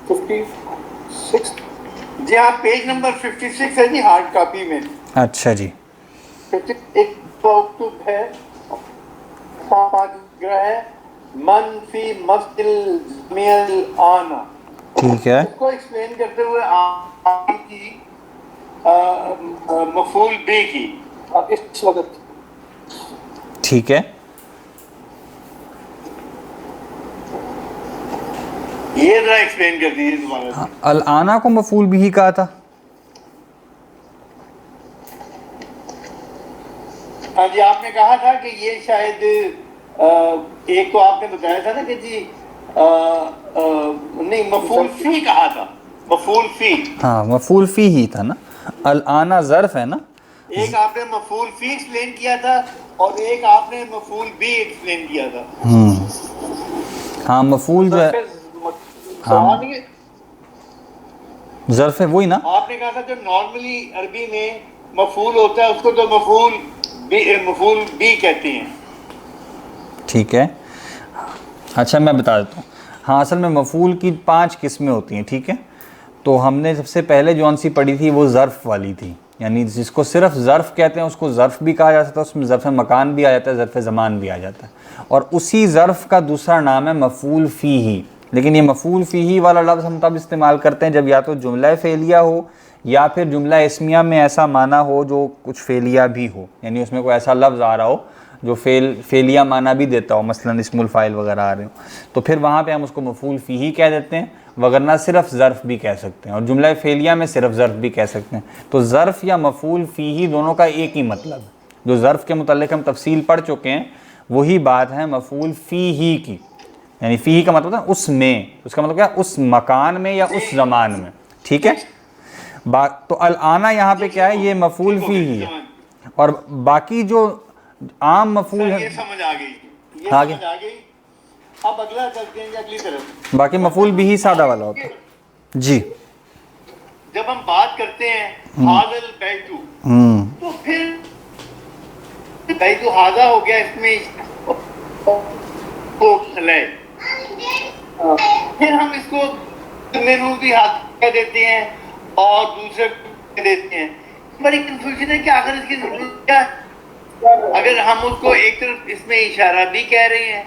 56. جی ہاں پیج نمبر 56 ہے جی ہارڈ کاپی میں. اچھا جی. ایک مکتوب ہے، ہے من فی مسجد جمیل آنا. ٹھیک ہے. اس کو ایکسپلین کرتے ہوئے آن کی مفعول بے کی اس وقت ٹھیک ہے. یہ ذرا ایکسپلین کر دیجیے دوبارہ. الآنا کو مفعول بھی ہی کہا تھا. ہاں جی آپ نے کہا تھا کہ یہ شاید ایک تو آپ نے بتایا تھا نا کہ جی نہیں مفعول فی کہا تھا. مفعول فی، ہاں مفعول فی ہی تھا نا. الآنا ظرف ہے نا. ایک آپ نے مفعول فی ایکسپلین کیا تھا اور ایک آپ نے مفعول بی ایکسپلین کیا تھا. ہاں مفعول جو ہے ظرف ہے وہی نا. آپ نے کہا تھا جو نارملی عربی میں مفعول ہوتا ہے اس کو تو مفعول بی کہتے ہیں. ٹھیک ہے. اچھا میں بتا دیتا ہوں. ہاں اصل میں مفعول کی 5 قسمیں ہوتی ہیں. ٹھیک ہے. تو ہم نے سب سے پہلے جو سی پڑھی تھی وہ ظرف والی تھی، یعنی جس کو صرف ظرف کہتے ہیں اس کو ظرف بھی کہا جاتا ہے، اس میں ظرف مکان بھی آ جاتا ہے، ظرف زمان بھی آ جاتا ہے. اور اسی ظرف کا دوسرا نام ہے مفعول فیہ. لیکن یہ مفعول فیہ والا لفظ ہم تب استعمال کرتے ہیں جب یا تو جملہ فعلیہ ہو یا پھر جملہ اسمیہ میں ایسا معنی ہو جو کچھ فعلیہ بھی ہو، یعنی اس میں کوئی ایسا لفظ آ رہا ہو جو فعلیہ معنی بھی دیتا ہو، مثلا اسم الفاعل وغیرہ آ رہے ہوں، تو پھر وہاں پہ ہم اس کو مفعول فیہ کہہ دیتے ہیں، وگرنہ صرف ظرف بھی کہہ سکتے ہیں، اور جملہ فعلیہ میں صرف ظرف بھی کہہ سکتے ہیں۔ تو ظرف یا مفعول فیہ دونوں کا ایک ہی مطلب ہے۔ جو ظرف کے متعلق ہم تفصیل پڑھ چکے ہیں وہی بات ہے مفعول فیہ کی، یعنی فیہ کا مطلب ہے اس میں، اس کا مطلب کیا، اس مکان میں یا اس زمان میں، ٹھیک ہے۔ تو الآن یہاں پہ کیا ہے، یہ مفعول فیہ ہے، اور باقی جو عام مفعول ہے یہ سمجھ آ گئی، یہ آگے سمجھ آ گئی۔ اب اگلا کرتے ہیں اگلی طرف۔ باقی مفعول بھی سادہ والا ہوتا ہے۔ جی جب ہم بات کرتے ہیں حاضر البیتو، تو پھر بیتو حاضر ہو گیا، اس میں لے، پھر ہم اس کو منہ بھی ہاتھ کہہ دیتے ہیں اور دوسرے کہہ دیتے ہیں۔ بڑی کنفیوژن ہے کہ آخر اس کی ضرورت کیا ہے؟ اگر ہم اس کو ایک طرف اس میں اشارہ بھی کہہ رہے ہیں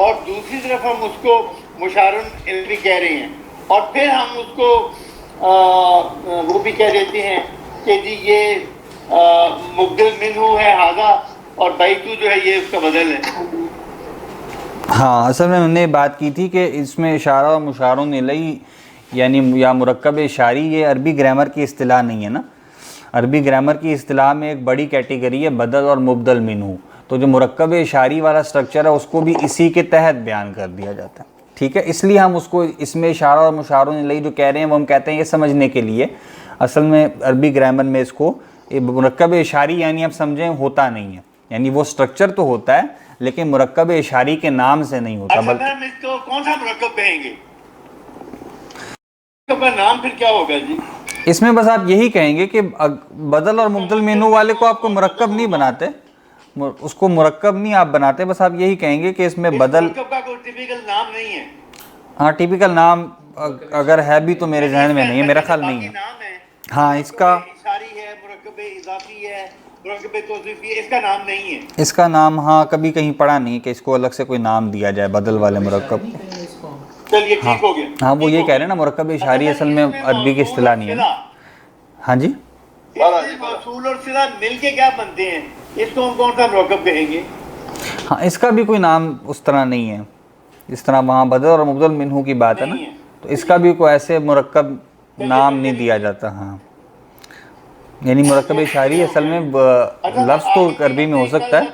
اور دوسری طرف ہم اس کو مشارن بھی کہہ رہے ہیں، اور پھر ہم اس کو وہ بھی کہہ دیتے ہیں کہ جی یہ مبدل منہ ہے ہاذا، اور بیتو جو ہے یہ اس کا بدل ہے۔ ہاں، اصل میں ہم نے بات کی تھی کہ اس میں اشارہ اور مشار الیہ یعنی یا مرکب اشاری، یہ عربی گرامر کی اصطلاح نہیں ہے نا۔ عربی گرامر کی اصطلاح میں ایک بڑی کیٹیگری ہے بدل اور مبدل منہ، تو جو مرکب اشاری والا سٹرکچر ہے اس کو بھی اسی کے تحت بیان کر دیا جاتا ہے، ٹھیک ہے۔ اس لیے ہم اس کو اس میں اشارہ اور مشار الیہ جو کہہ رہے ہیں وہ ہم کہتے ہیں یہ سمجھنے کے لیے، اصل میں عربی گرامر میں اس کو مرکب اشاری یعنی اب سمجھیں ہوتا نہیں ہے، یعنی وہ سٹرکچر تو ہوتا ہے لیکن مرکب اشاری کے نام سے نہیں ہوتا، اچھا، بلکہ ہم اس کو کون سا مرکب کہیں گے؟ مرکب کا نام پھر کیا ہوگا جی؟ اس میں بس آپ یہی کہیں گے کہ بدل اور مبدل منہ والے کو آپ کو مرکب نہیں بناتے، اس کو مرکب نہیں آپ بناتے، بس آپ یہی کہیں گے کہ اس میں بدل، مرکب کا کوئی ٹیپیکل نام نہیں ہے۔ ہاں ٹیپیکل نام اگر ہے بھی تو میرے ذہن میں نہیں ہے، میرا خیال نہیں ہے۔ نام ہے، ہاں اس کا اشاری ہے، مرکب اضافی ہے، مرکب توصیفی ہے، اس کا نام نہیں ہے۔ اس کا نام ہاں کبھی کہیں پڑھا نہیں کہ اس کو الگ سے کوئی نام دیا جائے بدل والے مرکب۔ چلیے ٹھیک ہو گیا۔ ہاں وہ یہ کہہ رہے ہیں نا مرکب اشاری اصل میں عربی کی اصطلاح نہیں ہے نا۔ ہاں جی، موصول اور صلہ مل کے کیا بنتے ہیں؟ اس کو ہم کون سا مرکب کہیں گے؟ ہاں اس کا بھی کوئی نام اس طرح نہیں ہے، اس طرح وہاں بدل اور مبدل منہ کی بات ہے نا، تو اس کا بھی کوئی ایسے مرکب نام نہیں دیا جاتا۔ ہاں یعنی مرکب اشاری اصل میں لفظ تو عربی میں ہو سکتا ہے۔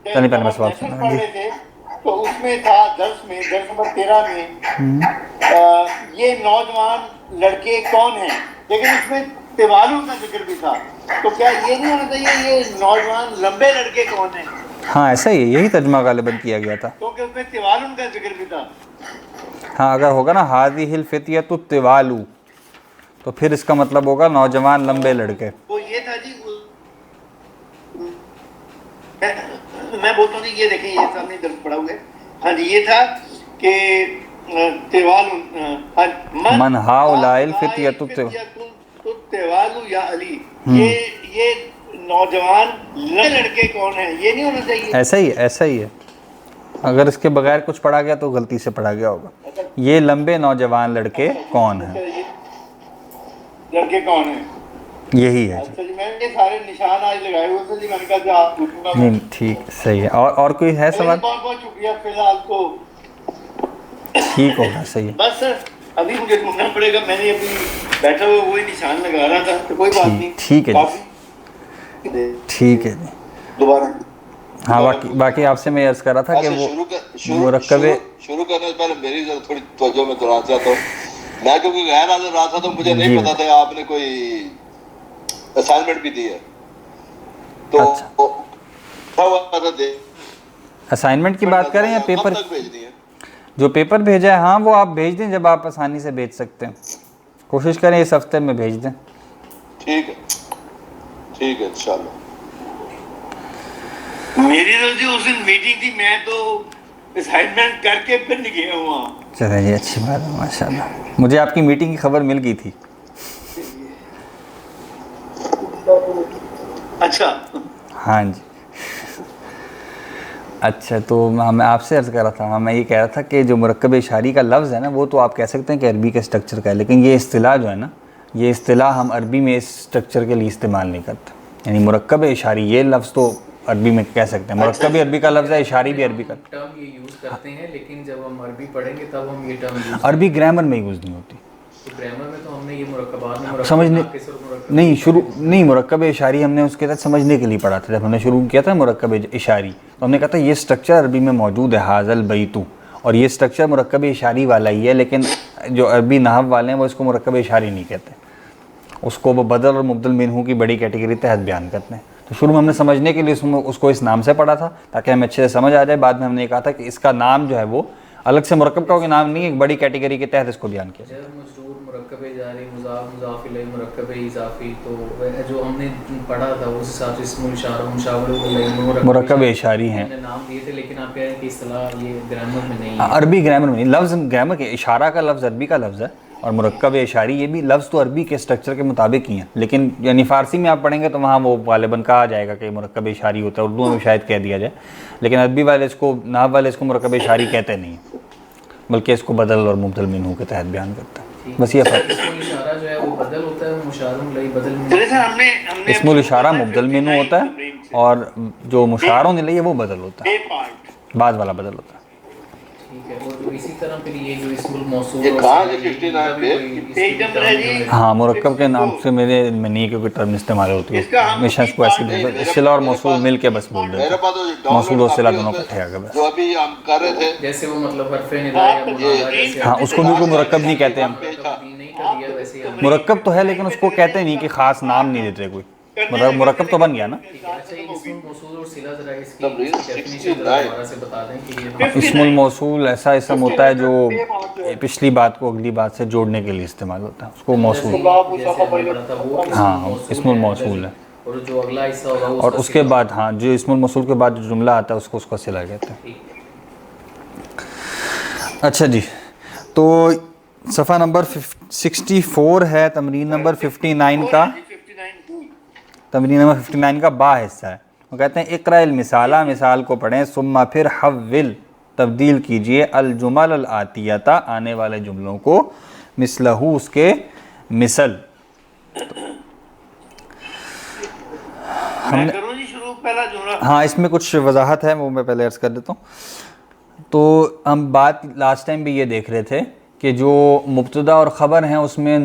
چلیے پہلے میں سوال سنا جی۔ تو اس میں تھا درس نمبر 13 میں یہ نوجوان لڑکے کون ہیں، لیکن اس میں تیوالوں کا ذکر بھی تھا، تو کیا یہ نہیں ہونا چاہیے یہ نوجوان لمبے لڑکے کون ہیں؟ ہاں ایسا ہی ہے، یہی ترجمہ غالباً کیا گیا تھا، کیونکہ اس میں تیوالوں کا ذکر بھی تھا۔ ہاں اگر ہوگا نا ھذہ الفتیۃ الطوال تو پھر اس کا مطلب ہوگا نوجوان لمبے لڑکے۔ وہ یہ تھا جی، میں بولتا ہوں یہ دیکھیں یہ سامنے درس پڑھا ہوا ہے، ہاں جی یہ تھا کہ تیوال من ہؤلاء الفتیۃ تیوال یا علی، یہ نوجوان لڑکے کون ہیں، یہ نہیں ہونا چاہیے۔ ایسا ہی ہے، ایسا ہی ہے، اگر اس کے بغیر کچھ پڑھا گیا تو غلطی سے پڑھا گیا ہوگا۔ یہ لمبے نوجوان لڑکے کون ہیں، لڑکے کون ہیں، یہی ہے جی۔ اچھا جی، میں نے سارے نشان آج لگائے ہوئے تھے جی، میں نے کہا جو آپ پوچھوں گا۔ نہیں ٹھیک صحیح ہے، اور کوئی ہے سوال؟ بہت بہت شکریہ، فی الحال تو ٹھیک ہوگا، صحیح ہے، بس سر ابھی مجھے ڈھونڈنا پڑے گا، میں نے ابھی بیٹھا ہوا وہی نشان لگا رہا تھا، تو کوئی بات نہیں۔ ٹھیک ہے جی، ٹھیک ہے جی۔ دوبارہ ہاں باقی آپ سے میں عرض کر رہا تھا کہ وہ مرکب شروع کرنے سے پہلے میری ذرا تھوڑی توجہ میں دلانا چاہتا ہوں، میں کیونکہ غیر حاضر رہا تھا تو مجھے نہیں پتا تھا آپ نے کوئی اسائنمنٹ بھی دی ہے، تو اسائنمنٹ کی بات کریں یا پیپر؟ بھیجنی ہے جو پیپر بھیجا ہے ہاں وہ آپ بھیج دیں جب آپ آسانی سے بھیج سکتے ہیں، کوشش کریں اس ہفتے میں بھیج دیں۔ ٹھیک ہے، ٹھیک ہے انشاءاللہ۔ میری تو جی اس دن میٹنگ تھی، میں تو اسائنمنٹ کر کے پھر نہیں گیا ہوں۔ چلیں جی، اچھی بات ہے، ماشاء اللہ، مجھے آپ کی میٹنگ کی خبر مل گئی تھی۔ اچھا ہاں جی، اچھا تو میں آپ سے عرض کر رہا تھا، میں یہ کہہ رہا تھا کہ جو مرکب اشاری کا لفظ ہے نا وہ تو آپ کہہ سکتے ہیں کہ عربی کے اسٹرکچر کا ہے، لیکن یہ اصطلاح جو ہے نا یہ اصطلاح ہم عربی میں اس اسٹرکچر کے لیے استعمال نہیں کرتے. یعنی مرکب اشاری یہ لفظ تو عربی میں کہہ سکتے ہیں, مرکب بھی عربی کا لفظ ہے, اشاری بھی عربی کا. ٹرم یہ یوز کرتے ہیں لیکن جب ہم عربی پڑھیں گے تب ہم یہ ٹرم یوز عربی گرامر میں یوز نہیں ہوتی. گرامر میں تو ہم نے یہ مرکبات میں سمجھنے نہیں شروع نہیں, مرکب اشاری ہم نے اس کے تحت سمجھنے کے لیے پڑھا تھا. جب ہم نے شروع کیا تھا مرکب اشاری تو ہم نے کہا تھا یہ اسٹرکچر عربی میں موجود ہے, حاذا البیت, اور یہ اسٹرکچر مرکب اشاری والا ہی ہے, لیکن جو عربی نحو والے ہیں وہ اس کو مرکب اشاری نہیں کہتے, اس کو وہ بدل اور مبدل منہو کی بڑی کیٹیگری تحت بیان کرتے ہیں. تو شروع میں ہم نے سمجھنے کے لیے اس کو اس نام سے پڑھا تھا تاکہ ہمیں اچھے سے سمجھ آ جائے. بعد میں ہم نے کہا تھا کہ اس کا نام جو ہے وہ الگ سے مرکب کا کوئی نام نہیں ہے, ایک بڑی کیٹیگری کے تحت اس کو بیان کیا جائے. مجرور, مرکب جاری, مضاف, مضاف الیہ, مرکب اضافی, تو جو ہم نے پڑھا تھا اس حساب سے اسم الاشارہ, مشاور الیہ, مرکب اشاری ہیں نام دیے تھے, لیکن آپ کہہ رہے ہیں کہ اصطلاح یہ گرامر میں نہیں ہے. عربی گرامر میں نہیں, لفظ گرامر کے اشارہ کا لفظ عربی کا لفظ ہے, اور مرکب اشاری یہ بھی لفظ تو عربی کے اسٹرکچر کے مطابق ہی ہیں, لیکن یعنی فارسی میں آپ پڑھیں گے تو وہاں وہ غالباً کہا جائے گا کہ مرکب اشاری ہوتا ہے, اردو میں شاید کہہ دیا جائے, لیکن عربی والے اس کو, نحو والے اس کو مرکب اشاری کہتے نہیں ہیں, بلکہ اس کو بدل اور مبدل منہو کے تحت بیان کرتا ہے. بس یہ فرق. اسم الاشارہ جو ہے وہ بدل ہوتا ہے, مشار الیہ بدل منہو. اسم الاشارہ مبدل منہو ہوتا ہے, اور جو مشار الیہ وہ بدل ہوتا ہے, بعد والا بدل ہوتا ہے. ٹھیک ہے, اور اسی طرح پھر یہ جو اسم الموصول یہ کہاں ہے 59 پہ؟ ایک نمبر ہے جی. ہاں, مرکب کے نام سے میرے علم میں نہیں کیونکہ ٹرم استعمال ہوتی ہے, ہمیشہ اس کو ایسی صلہ اور موصول مل کے بس بول دیتے میرے ہیں, پاس تو موصول اور صلہ دونوں اکٹھے آ گئے بس. جو ابھی ہم کر رہے تھے جیسے وہ مطلب حرف ندا یا منادا جیسے ہاں, اس کو بھی کوئی مرکب نہیں کہتے ہم, نہیں کر دیا ویسے ہی ہم نے. مرکب تو ہے لیکن اس کو کہتے نہیں کہ خاص نام نہیں دیتے کوئی, مرکب تو بن گیا نا. اچھا, یہ اسم الموصول اور صلہ ذرا اس کی ڈیفینیشن ذرا دوبارہ سے بتا دیں کہ یہ اسم الموصول ایسا اسم ہوتا ہے جو پچھلی بات کو اگلی بات سے جوڑنے کے لیے استعمال ہوتا ہے, اس کو موصول, جیسے ہم نے پڑھا تھا وہ ہاں اسم الموصول ہے. اور جو اگلا حصہ ہوگا وہ اور اس کے بعد ہاں جو اسم الموصول کے بعد جو جملہ آتا ہے اس کو اس کا صلہ کہتے ہیں. اچھا جی, تو صفحہ نمبر 64 ہے, تمرین نمبر 59 کا, تمرین نمبر 59 کا با حصہ ہے. وہ کہتے ہیں اقرأ المثالہ, مثال کو پڑھیں, ثم پھر حول تبدیل کیجئے, الجمل الآتیۃ آنے والے جملوں کو, مثلہ اس کے مثل. میں کروں جی شروع پہلا جملہ. ہاں, اس میں کچھ وضاحت ہے وہ میں پہلے عرض کر دیتا ہوں. تو ہم بات لاسٹ ٹائم بھی یہ دیکھ رہے تھے کہ جو مبتدا اور خبر ہیں اس میں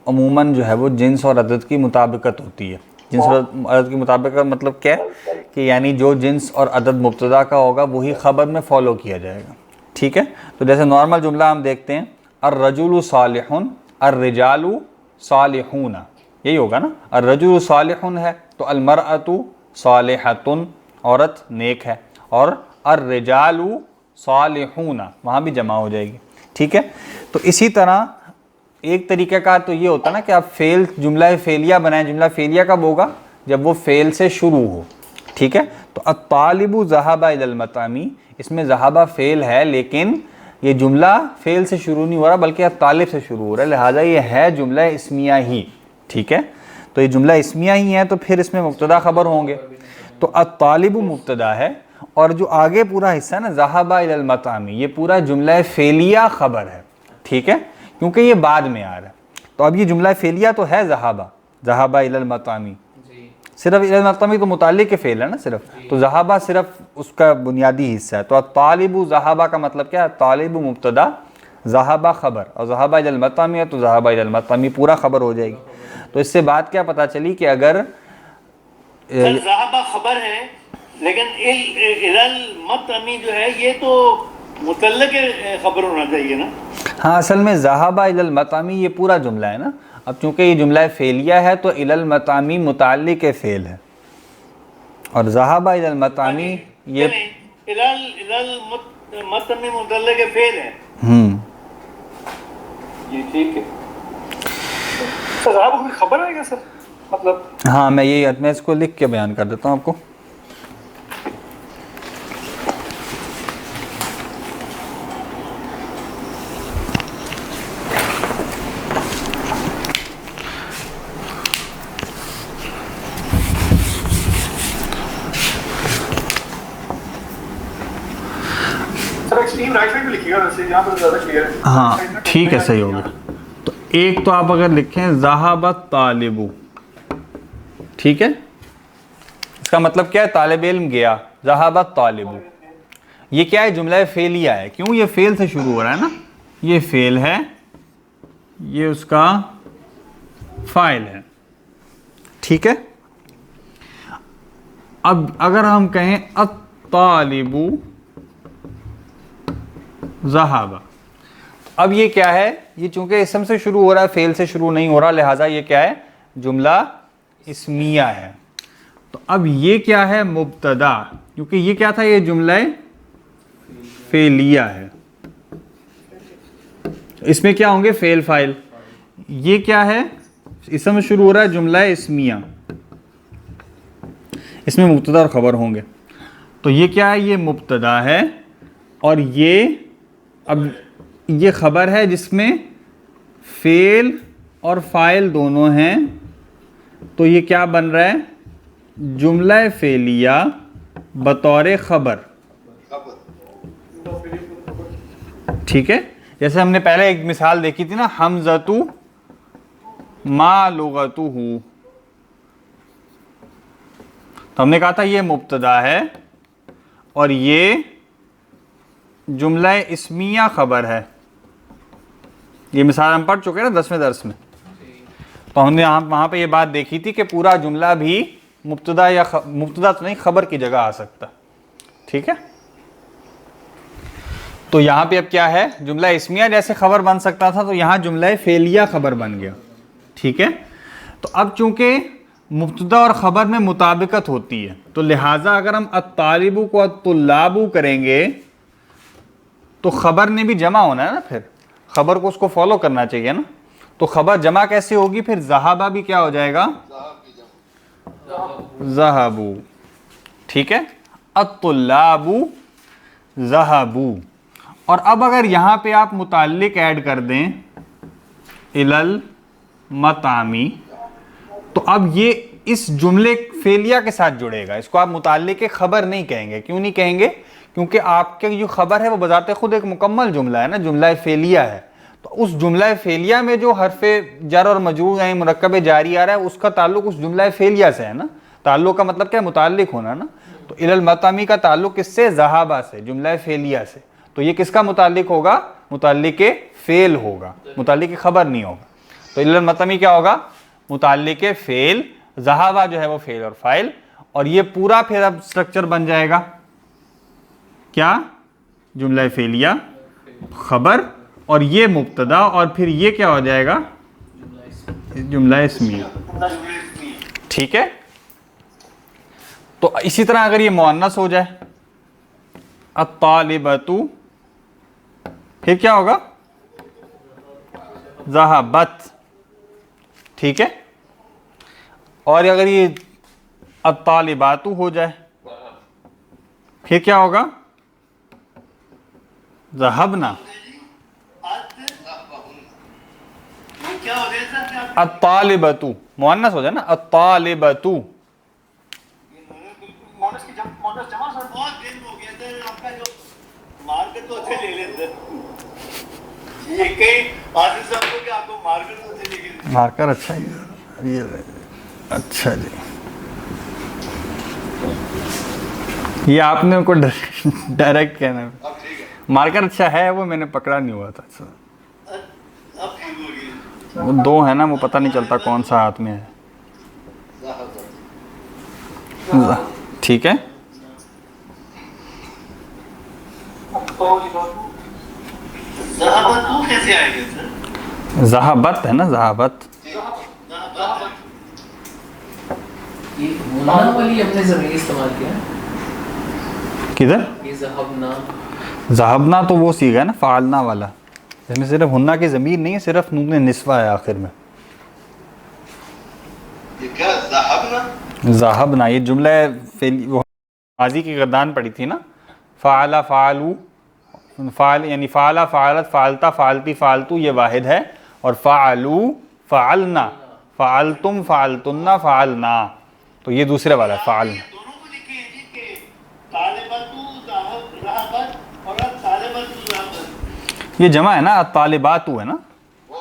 عموماً جو ہے وہ جنس اور عدد کی مطابقت ہوتی ہے. جنس اور عدد کی مطابقت مطلب کیا ہے کہ یعنی جو جنس اور عدد مبتدا کا ہوگا وہی خبر میں فالو کیا جائے گا. ٹھیک ہے, تو جیسے نارمل جملہ ہم دیکھتے ہیں, الرجل صالح, الرجال صالحون, یہی ہوگا نا. الرجل صالح ہے تو المرأۃ صالحۃ, عورت نیک ہے, اور الرجال صالحون وہاں بھی جمع ہو جائے گی. ٹھیک ہے, تو اسی طرح ایک طریقہ کار تو یہ ہوتا ہے نا کہ آپ فعل جملہ فعلیہ بنائیں. جملہ فعلیہ کب ہوگا؟ جب وہ فعل سے شروع ہو. ٹھیک ہے, تو الطالب ذهب الى المطعم, اس میں ذهب فعل ہے لیکن یہ جملہ فعل سے شروع نہیں ہو رہا بلکہ الطالب سے شروع ہو رہا ہے, لہٰذا یہ ہے جملہ اسمیہ ہی. ٹھیک ہے, تو یہ جملہ اسمیہ ہی ہے تو پھر اس میں مبتدا خبر ہوں گے. تو الطالب مبتدا ہے, اور جو آگے پورا حصہ ہے نا ذهب الى المطعم, یہ پورا جملہ فعلیہ خبر ہے. ٹھیک ہے, کیونکہ یہ بعد میں آ رہا ہے. تو اب یہ جملہ فعلیہ تو ہے ذهب الى المطعم, صرف الى المطعم تو متعلق کے فعل ہے نا صرف, تو ذهب صرف اس کا بنیادی حصہ ہے. تو الطالب ذهب کا مطلب کیا ہے؟ طالب مبتدا, ذهب خبر, اور ذهب الى المطعم ہے تو ذهب الى المطعم پورا خبر ہو جائے گی. تو اس سے بات کیا پتہ چلی کہ اگر ذهب خبر ہے لیکن الى المطعم جو ہے یہ تو متعلق خبر ہونا چاہیے نا. ہاں, اصل میں ذهب الى المطعم یہ پورا جملہ ہے نا. اب چونکہ یہ جملہ فعلیہ ہے تو الى المطعم متعلق فعل ہے, اور ذهب الى المطعم یہ الى المطعم متعلق فعل ہے. یہ ٹھیک ہے. سر آپ کو خبر ہے کیا سر؟ مطلب ہاں, میں اس کو لکھ کے بیان کر دیتا ہوں آپ کو. سر ایکسٹریم رائٹ سائڈ پہ لکھیے گا ویسے, یہاں پر زیادہ کلیئر ہے. ہاں ٹھیک ہے, صحیح ہوگا. تو ایک تو آپ اگر لکھیں ذہب الطالب، ٹھیک ہے، اس کا مطلب کیا ہے؟ طالب علم گیا، ذہب الطالب. یہ کیا ہے؟ جملہ فعلیہ ہے. کیوں؟ یہ فعل سے شروع ہو رہا ہے نا، یہ فعل ہے، یہ اس کا فاعل ہے، ٹھیک ہے. اب اگر ہم کہیں الطالب ذہب، اب یہ کیا ہے؟ یہ چونکہ اسم سے شروع ہو رہا ہے، فعل سے شروع نہیں ہو رہا، لہٰذا یہ کیا ہے؟ جملہ اسمیہ ہے. تو اب یہ کیا ہے؟ مبتدا، کیونکہ یہ کیا تھا؟ یہ جملہ فعلیہ ہے. اس میں کیا ہوں گے؟ فعل فاعل. یہ کیا ہے؟ اسم سے شروع ہو رہا ہے، جملہ اسمیہ، اس میں مبتدا اور خبر ہوں گے. تو یہ کیا ہے؟ یہ مبتدا ہے، اور یہ اب یہ خبر ہے جس میں فعل اور فاعل دونوں ہیں. تو یہ کیا بن رہا ہے؟ جملہ فعلیہ بطور خبر، ٹھیک ہے. جیسے ہم نے پہلے ایک مثال دیکھی تھی نا، حمزۃ ما لغتہ، تو ہم نے کہا تھا یہ مبتدا ہے اور یہ جملہ اسمیہ خبر ہے. یہ مثال ہم پڑھ چکے نا 10ویں درس میں. تو ہم نے وہاں پہ یہ بات دیکھی تھی کہ پورا جملہ بھی مبتدا یا مبتدا تو نہیں، خبر کی جگہ آ سکتا، ٹھیک ہے. تو یہاں پہ اب کیا ہے؟ جملہ اسمیہ جیسے خبر بن سکتا تھا، تو یہاں جملہ فعلیہ خبر بن گیا، ٹھیک ہے. تو اب چونکہ مبتدا اور خبر میں مطابقت ہوتی ہے، تو لہٰذا اگر ہم الطالب کو الطلاب کریں گے تو خبر نے بھی جمع ہونا ہے نا، پھر خبر کو اس کو فالو کرنا چاہیے نا. تو خبر جمع کیسے ہوگی؟ پھر ذہبہ بھی کیا ہو جائے گا؟ ذہبوا، ٹھیک ہے. الطلاب ذہبوا. اور اب اگر یہاں پہ آپ متعلق ایڈ کر دیں الی المطعمی، تو اب یہ اس جملے فعلیہ کے ساتھ جڑے گا. اس کو آپ متعلق خبر نہیں کہیں گے. کیوں نہیں کہیں گے؟ کیونکہ آپ کے جو خبر ہے وہ بذات خود ایک مکمل جملہ ہے نا، جملہ فعلیہ ہے. تو اس جملہ فعلیہ میں جو حرف جر اور مجرور یعنی مرکب جاری آ رہا ہے، اس کا تعلق اس جملہ فعلیہ سے ہے نا. تعلق کا مطلب کیا ہے؟ متعلق ہونا نا. تو الی المطعمی کا تعلق کس سے؟ ذہابہ سے، جملہ فعلیہ سے. تو یہ کس کا متعلق ہوگا؟ متعلق فعل ہوگا، متعلق خبر نہیں ہوگا. تو الی المطعمی کیا ہوگا؟ متعلق فعل. ذہابہ جو ہے وہ فعل اور فاعل. اور یہ پورا پھر اب سٹرکچر بن جائے گا کیا؟ جملہ فعلیہ خبر، اور یہ مبتدا، اور پھر یہ کیا ہو جائے گا؟ جملہ اسمیہ، ٹھیک ہے. تو اسی طرح اگر یہ مؤنث ہو جائے الطالبۃ، پھر کیا ہوگا؟ ذہبت، ٹھیک ہے. اور اگر یہ الطالبات ہو جائے پھر کیا ہوگا؟ ذہبنا. الطالبۃ مؤنث ہو جائے نا، الطالبۃ. مونس کی مونس جمع سر. بہت دن ہو گیا تھا آپ کا جو مارکر تو اچھے لے لیتے یہ کئی آصف صاحب کو کہ آپ کو مارکر تو اچھے لے کے مارکر اچھا ہے یہ. اچھا جی، یہ آپ نے ان کو ڈائریکٹ کہنا ہے. مارکر اچھا ہے، وہ میں نے پکڑا نہیں ہوا تھا. اب ٹھیک ہو گیا. وہ دو ہے نا، وہ پتہ نہیں چلتا کون سا ہاتھ میں ہے. ٹھیک ہے. ذہبت وہ کیسے آئے گا سر؟ ذہبت ہے نا، ذہبت. یہ مولانا والی اپنے ضمیر استعمال کیا ہے کدھر؟ یہ ذہبنا. ذہبنا تو وہ سیگا ہے نا فعلنا والا، اس میں صرف ہنہ کی ضمیر نہیں ہے، صرف نون نسوہ ہے آخر میں. یہ کیا ذہبنا؟ ذہبنا یہ جملہ ماضی کی گردان پڑی تھی نا، فعل فعلو، فعل یعنی فعل فعلت فعلتا فعلتی فعلتو یہ واحد ہے، اور فعلو فعلنا فعلتم فعلتن فعلنا تو یہ دوسرے والا ہے فعلنا. دونوں کو لکھے ہیں جی کہ طالبات ذہبت اور طالبات ذہبت. یہ جمع ہے نا، طالبات ہے نا. وہ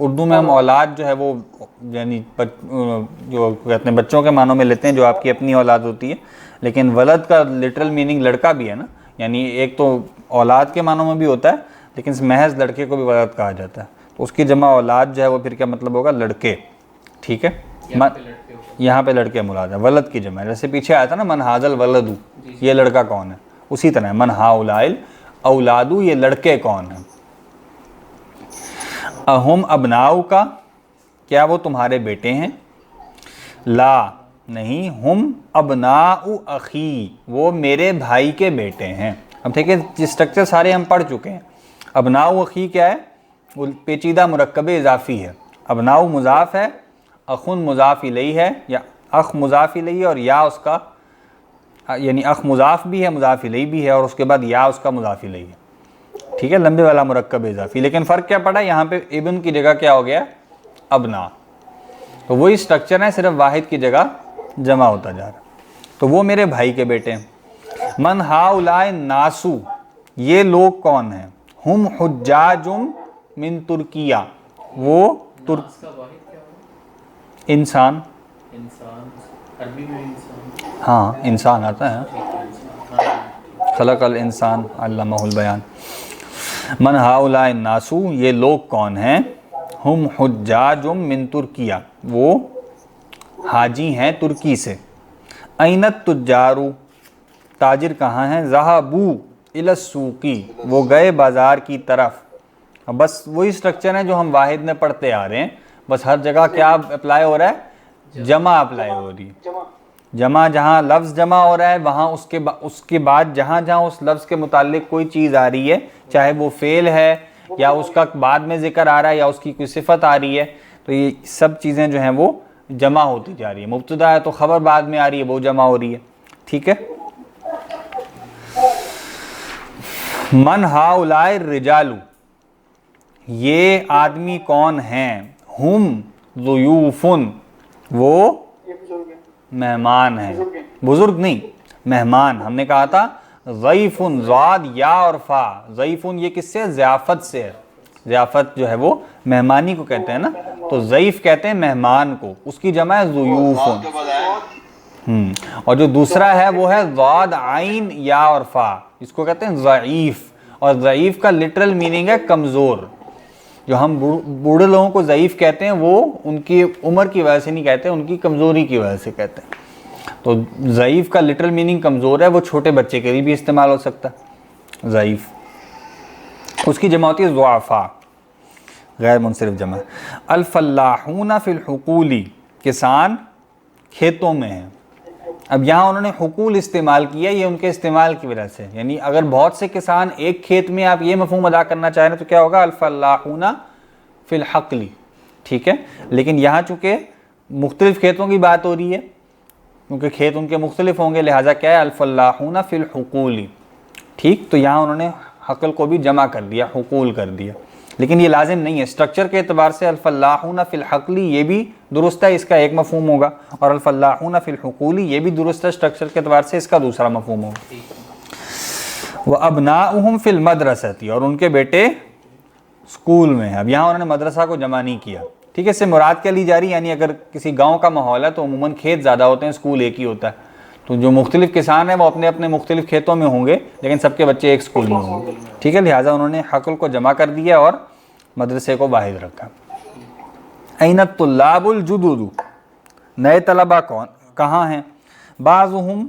اردو میں ہم اولاد جو ہے وہ یعنی جو کہتے ہیں بچوں کے معنوں میں لیتے ہیں، جو آپ کی اپنی اولاد ہوتی ہے، لیکن ولد کا لٹرل میننگ لڑکا بھی ہے نا، یعنی ایک تو اولاد کے معنوں میں بھی ہوتا ہے، لیکن محض لڑکے کو بھی ولد کہا جاتا ہے، تو اس کی جمع اولاد جو ہے وہ پھر کیا مطلب ہوگا؟ لڑکے. ٹھیک ہے، یہاں پہ لڑکے مراد ہے، ولد کی جمع. جیسے پیچھے آیا تھا نا من ھذا الولد، یہ لڑکا کون ہے، اسی طرح من ھؤلاء الاولاد، یہ لڑکے کون ہیں. اہم ابناؤک، کیا وہ تمہارے بیٹے ہیں؟ لا نہیں، ہم ابناء اخی، وہ میرے بھائی کے بیٹے ہیں. اب ٹھیک ہے، اسٹرکچر سارے ہم پڑھ چکے ہیں. ابناء اخی کیا ہے؟ وہ پیچیدہ مرکب اضافی ہے. ابناء مضاف ہے، اخن مضاف الیہ ہے، یا اخ مضاف الیہ اور یا اس کا، یعنی اخ مضاف بھی ہے مضاف الیہ بھی ہے، اور اس کے بعد یا اس کا مضاف الیہ ہے. ٹھیک ہے، لمبے والا مرکب اضافی. لیکن فرق کیا پڑا؟ یہاں پہ ابن کی جگہ کیا ہو گیا؟ ابنا. تو وہی اسٹرکچر ہے، صرف واحد کی جگہ جمع ہوتا جا رہا. تو وہ میرے بھائی کے بیٹے ہیں. من ھؤلاء الناس، یہ لوگ کون ہیں؟ ہم حجاج من ترکیہ، وہ ناس کا واحد کیا ہوگا؟ انسان. انسان عربی میں انسان، ہاں انسان آتا ہے، خلق الانسان علمہ البیان. من ھؤلاء الناس، یہ لوگ کون ہیں؟ ہم حجاج من ترکیہ، وہ حاجی ہیں ترکی سے. این التجار، تاجر کہاں ہیں؟ ذهبوا الی السوق، وہ گئے بازار کی طرف. بس وہی سٹرکچر ہے جو ہم واحد میں پڑھتے آ رہے ہیں، بس ہر جگہ کیا اپلائی ہو رہا ہے؟ جمع اپلائی ہو رہی ہے. جمع جہاں لفظ جمع ہو رہا ہے وہاں اس کے بعد جہاں جہاں اس لفظ کے متعلق کوئی چیز آ رہی ہے، چاہے وہ فعل ہے یا اس کا بعد میں ذکر آ رہا ہے یا اس کی کوئی صفت آ رہی ہے، تو یہ سب چیزیں جو ہیں وہ جمع ہوتی جا رہی ہے. مبتدا ہے تو خبر بعد میں آ رہی ہے، وہ جمع ہو رہی ہے. ٹھیک ہے. من ھؤلاء الرجال، یہ آدمی کون ہیں؟ ہم ضیوف، وہ مہمان ہیں. بزرگ نہیں، مہمان. ہم نے کہا تھا ضیف، ضاد یا اور فا. ضیف یہ کس سے؟ ضیافت سے ہے. ضیافت جو ہے وہ مہمانی کو کہتے ہیں نا، تو ضیف کہتے ہیں مہمان کو، اس کی جمع ہے ضیوف. اور جو دوسرا ہے وہ ہے ضاد عین یا اور فا، اس کو کہتے ہیں ضعیف. اور ضعیف کا لٹرل میننگ ہے کمزور. جو ہم بوڑھے لوگوں کو ضعیف کہتے ہیں وہ ان کی عمر کی وجہ سے نہیں کہتے، ان کی کمزوری کی وجہ سے کہتے ہیں. تو ضعیف کا لٹرل میننگ کمزور ہے، وہ چھوٹے بچے کے لیے بھی استعمال ہو سکتا ہے ضعیف. اس کی جمع ہوتی ہے ضعفاء، غیر منصرف جمع. الفلاحون فی الحقول، کسان کھیتوں میں ہیں. اب یہاں انہوں نے حقول استعمال کیا، یہ ان کے استعمال کی وجہ سے، یعنی اگر بہت سے کسان ایک کھیت میں آپ یہ مفہوم ادا کرنا چاہیں تو کیا ہوگا؟ الفلاحون فی الحقل. ٹھیک ہے. لیکن یہاں چونکہ مختلف کھیتوں کی بات ہو رہی ہے، کیونکہ کھیت ان کے مختلف ہوں گے، لہٰذا کیا ہے؟ الفلاحون فی الحقول. ٹھیک. تو یہاں انہوں نے حقل کو بھی جمع کر دیا، حقول کر دیا. لیکن یہ لازم نہیں ہے، اسٹرکچر کے اعتبار سے الفلاحون فی الحقل یہ بھی درست ہے، اس کا ایک مفہوم ہوگا، اور الفلاحون فی الحقول یہ بھی درست ہے، اسٹرکچر کے اعتبار سے اس کا دوسرا مفہوم ہوگا. وَأَبْنَاؤُهُمْ فِي الْمَدْرَسَةِ، اور ان کے بیٹے اسکول میں ہیں. اب یہاں انہوں نے مدرسہ کو جمع نہیں کیا. ٹھیک ہے. اس سے مراد کیا لی جا رہی ہے؟ یعنی اگر کسی گاؤں کا ماحول ہے تو عموماً کھیت زیادہ ہوتے ہیں، اسکول ایک ہی ہوتا ہے، تو جو مختلف کسان ہیں وہ اپنے اپنے مختلف کھیتوں میں ہوں گے، لیکن سب کے بچے ایک اسکول میں ہوں گے. ٹھیک ہے. لہٰذا انہوں نے حقل کو جمع کر دیا اور مدرسے کو واحد رکھا. این الطلاب الجدد، نئے طلبہ کہاں ہیں؟ بعضهم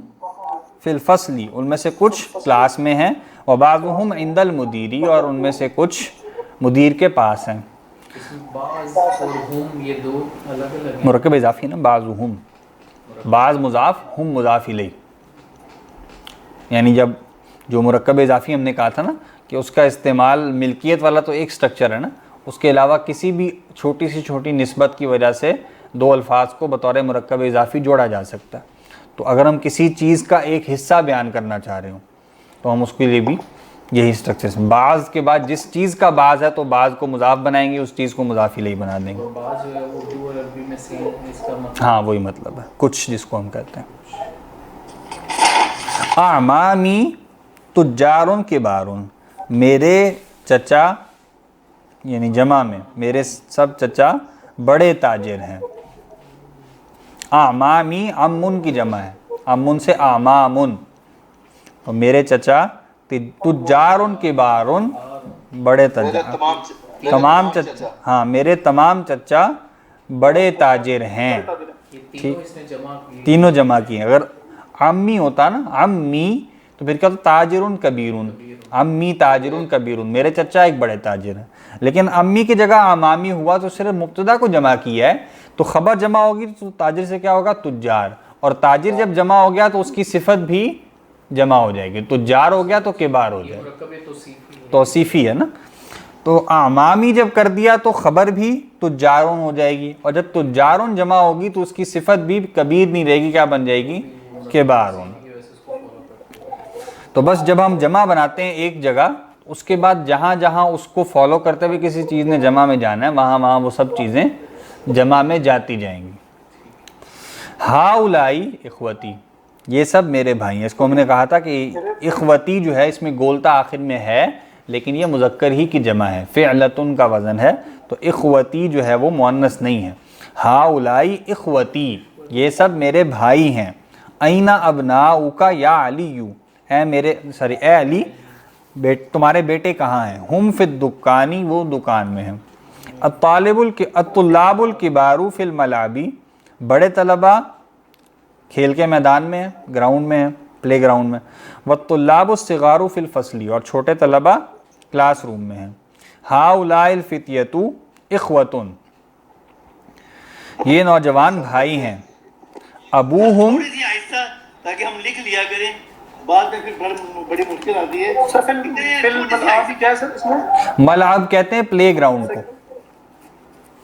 فی الفصل، ان میں سے کچھ کلاس میں ہیں، وبعضهم عند المدیری، اور ان میں سے کچھ مدیر کے پاس ہیں. بعض اور ہم یہ دو الگ الگ ہیں. مرکب اضافی نا، بعضهم، بعض مضاف، ہم مضاف الیہ. یعنی جب جو مرکب اضافی ہم نے کہا تھا نا کہ اس کا استعمال ملکیت والا تو ایک سٹرکچر ہے نا، اس کے علاوہ کسی بھی چھوٹی سی چھوٹی نسبت کی وجہ سے دو الفاظ کو بطور مرکب اضافی جوڑا جا سکتا ہے. تو اگر ہم کسی چیز کا ایک حصہ بیان کرنا چاہ رہے ہوں تو ہم اس کے لیے بھی یہی سٹرکچر ہے. بعض کے بعد جس چیز کا بعض ہے تو بعض کو مضاف بنائیں گے، اس چیز کو مضاف الیہ بنا دیں گے. بعض جو ہے اردو اور عربی میں سیم، اس کا مطلب ہاں وہی مطلب ہے، کچھ جس کو ہم کہتے ہیں. اعمامی تجار کبار، میرے چچا یعنی جمع میں میرے سب چچا بڑے تاجر ہیں. اعمامی امن کی جمع ہے, امن سے اعمامن, اور میرے چچا تجارن کبارن بڑے تاجر, تمام چچا, ہاں میرے تمام چچا بڑے تاجر ہیں. تینوں اس نے جمع کی, تینوں جمع کیے. اگر عمی ہوتا نا عمی تو پھر کیا ہوتا تاجرن کبیرن, عمی تاجرن کبیرن, میرے چچا ایک بڑے تاجر ہیں. لیکن امی کی جگہ امامی ہوا تو صرف مبتدا کو جمع کیا ہے, تو خبر جمع ہوگی تو تاجر سے کیا ہوگا تجار, اور تاجر جب جمع ہو گیا تو اس کی صفت بھی جمع ہو جائے گی, تجار ہو گیا تو کبار ہو جائے گا, مرکب توصیفی ہے. توصیفی ہے نا. تو اعمامی جب کر دیا تو خبر بھی تجارون ہو جائے گی, اور جب تجارون جمع ہوگی تو اس کی صفت بھی کبیر نہیں رہے گی, کیا بن جائے گی کبارون. تو بس جب ہم جمع بناتے ہیں ایک جگہ, اس کے بعد جہاں جہاں اس کو فالو کرتے ہوئے کسی چیز نے جمع میں جانا ہے وہاں وہاں وہ سب چیزیں جمع میں جاتی جائیں گی. ہاؤلائی اخوتی, یہ سب میرے بھائی ہیں. اس کو ہم نے کہا تھا کہ اخوتی جو ہے اس میں گولتا آخر میں ہے, لیکن یہ مذکر ہی کی جمع ہے, فعلتن کا وزن ہے, تو اخوتی جو ہے وہ مؤنث نہیں ہے. ہاؤلائی اخوتی, یہ سب میرے بھائی ہیں. این ابناؤک یا علی, اے علی تمہارے بیٹے کہاں ہیں؟ ہم فی الدکانی, وہ دکان میں ہیں. الطلاب الکبار فی الملعبی, بڑے طلبہ کھیل کے میدان میں ہیں, گراؤنڈ میں ہیں, پلے گراؤنڈ میں. والطلاب الصغار فی الفصل, اور چھوٹے طلبہ کلاس روم میں ہیں. ہؤلاء الفتیۃ اخوۃ, یہ نوجوان بھائی ہیں. ابوہم, تھوڑی سی آہستہ تاکہ ہم لکھ لیا کریں, بعد میں پھر بڑی مشکل آتی ہے. سر فل ملعب کیا ہے سر اس میں؟ ملعب کہتے ہیں پلے گراؤنڈ کو.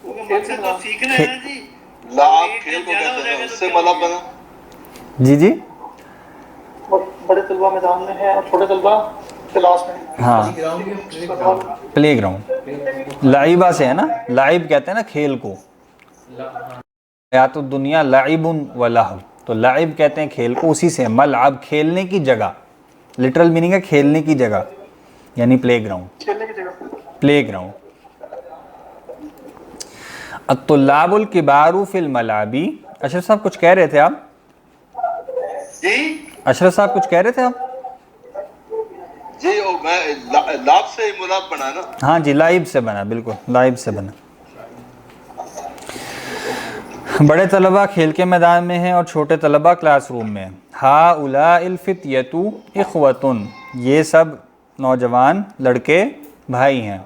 مقصد تو سیکھنا ہے نا جی. لعب کھیل کو کہتے ہیں, اس سے مطلب بنا. جی جی بڑے طلبہ میدان میں ہیں اور چھوٹے طلبہ کلاس میں ہیں. ہاں گراؤنڈ کے پلے گراؤنڈ, لعیبہ سے ہے نا, لعب کہتے ہیں نا کھیل کو. حیات الدنیا لعب و لہو, تو لعب کہتے ہیں کھیل کو, اسی سے ملعب کھیلنے کی جگہ, لٹرل میننگ ہے کھیلنے کی جگہ, یعنی پلے گراؤنڈ, کھیلنے کی جگہ. Play ground. الطلاب الکبار فی الملعبی. اشرف صاحب کچھ کہہ رہے تھے آپ؟ جی اشرف صاحب کچھ کہہ رہے تھے آپ؟ جی میں لعب سے ملعب بنا نا. ہاں جی, لائب سے بنا, بالکل لائب سے بنا. بڑے طلبہ کھیل کے میدان میں ہیں اور چھوٹے طلبہ کلاس روم میں ہیں. ہؤلاء الفتیۃ اخوۃ, یہ سب نوجوان لڑکے بھائی ہیں.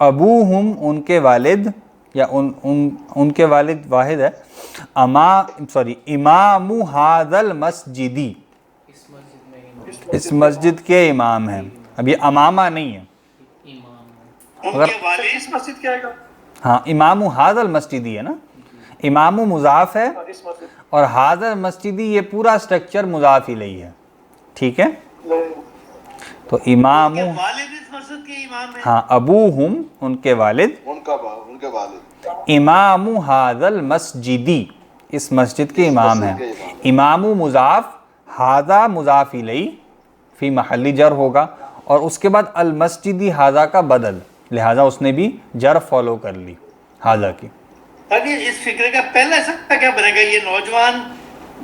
ابوہم, ان کے والد, یا ان کے والد واحد ہے. امام ھذا المسجدی, اس مسجد کے امام ہیں. اب یہ امامہ نہیں ہے, ان کے والد اس مسجد کیا ہے گا؟ ہاں امام ھذا المسجدی ہے نا, امام مضاف ہے, اس مسجد اور حاضر مسجدی یہ پورا سٹرکچر مضاف الیہ ہے. ٹھیک ہے, تو امام, والد اس مسجد کے امام ہیں. ہاں ابوہم, ان کے والد, ان کے والد امام ھذا المسجدی, اس مسجد کے امام ہیں. امام مضاف, ھذا مضاف الیہ, فی محل جر ہوگا, اور اس کے بعد المسجدی ھذا کا بدل, لہٰذا اس نے بھی جر فالو کر لی ھذا کی. تاکہ اس فکرے کا پہلا حصہ کیا بنے گا, یہ نوجوان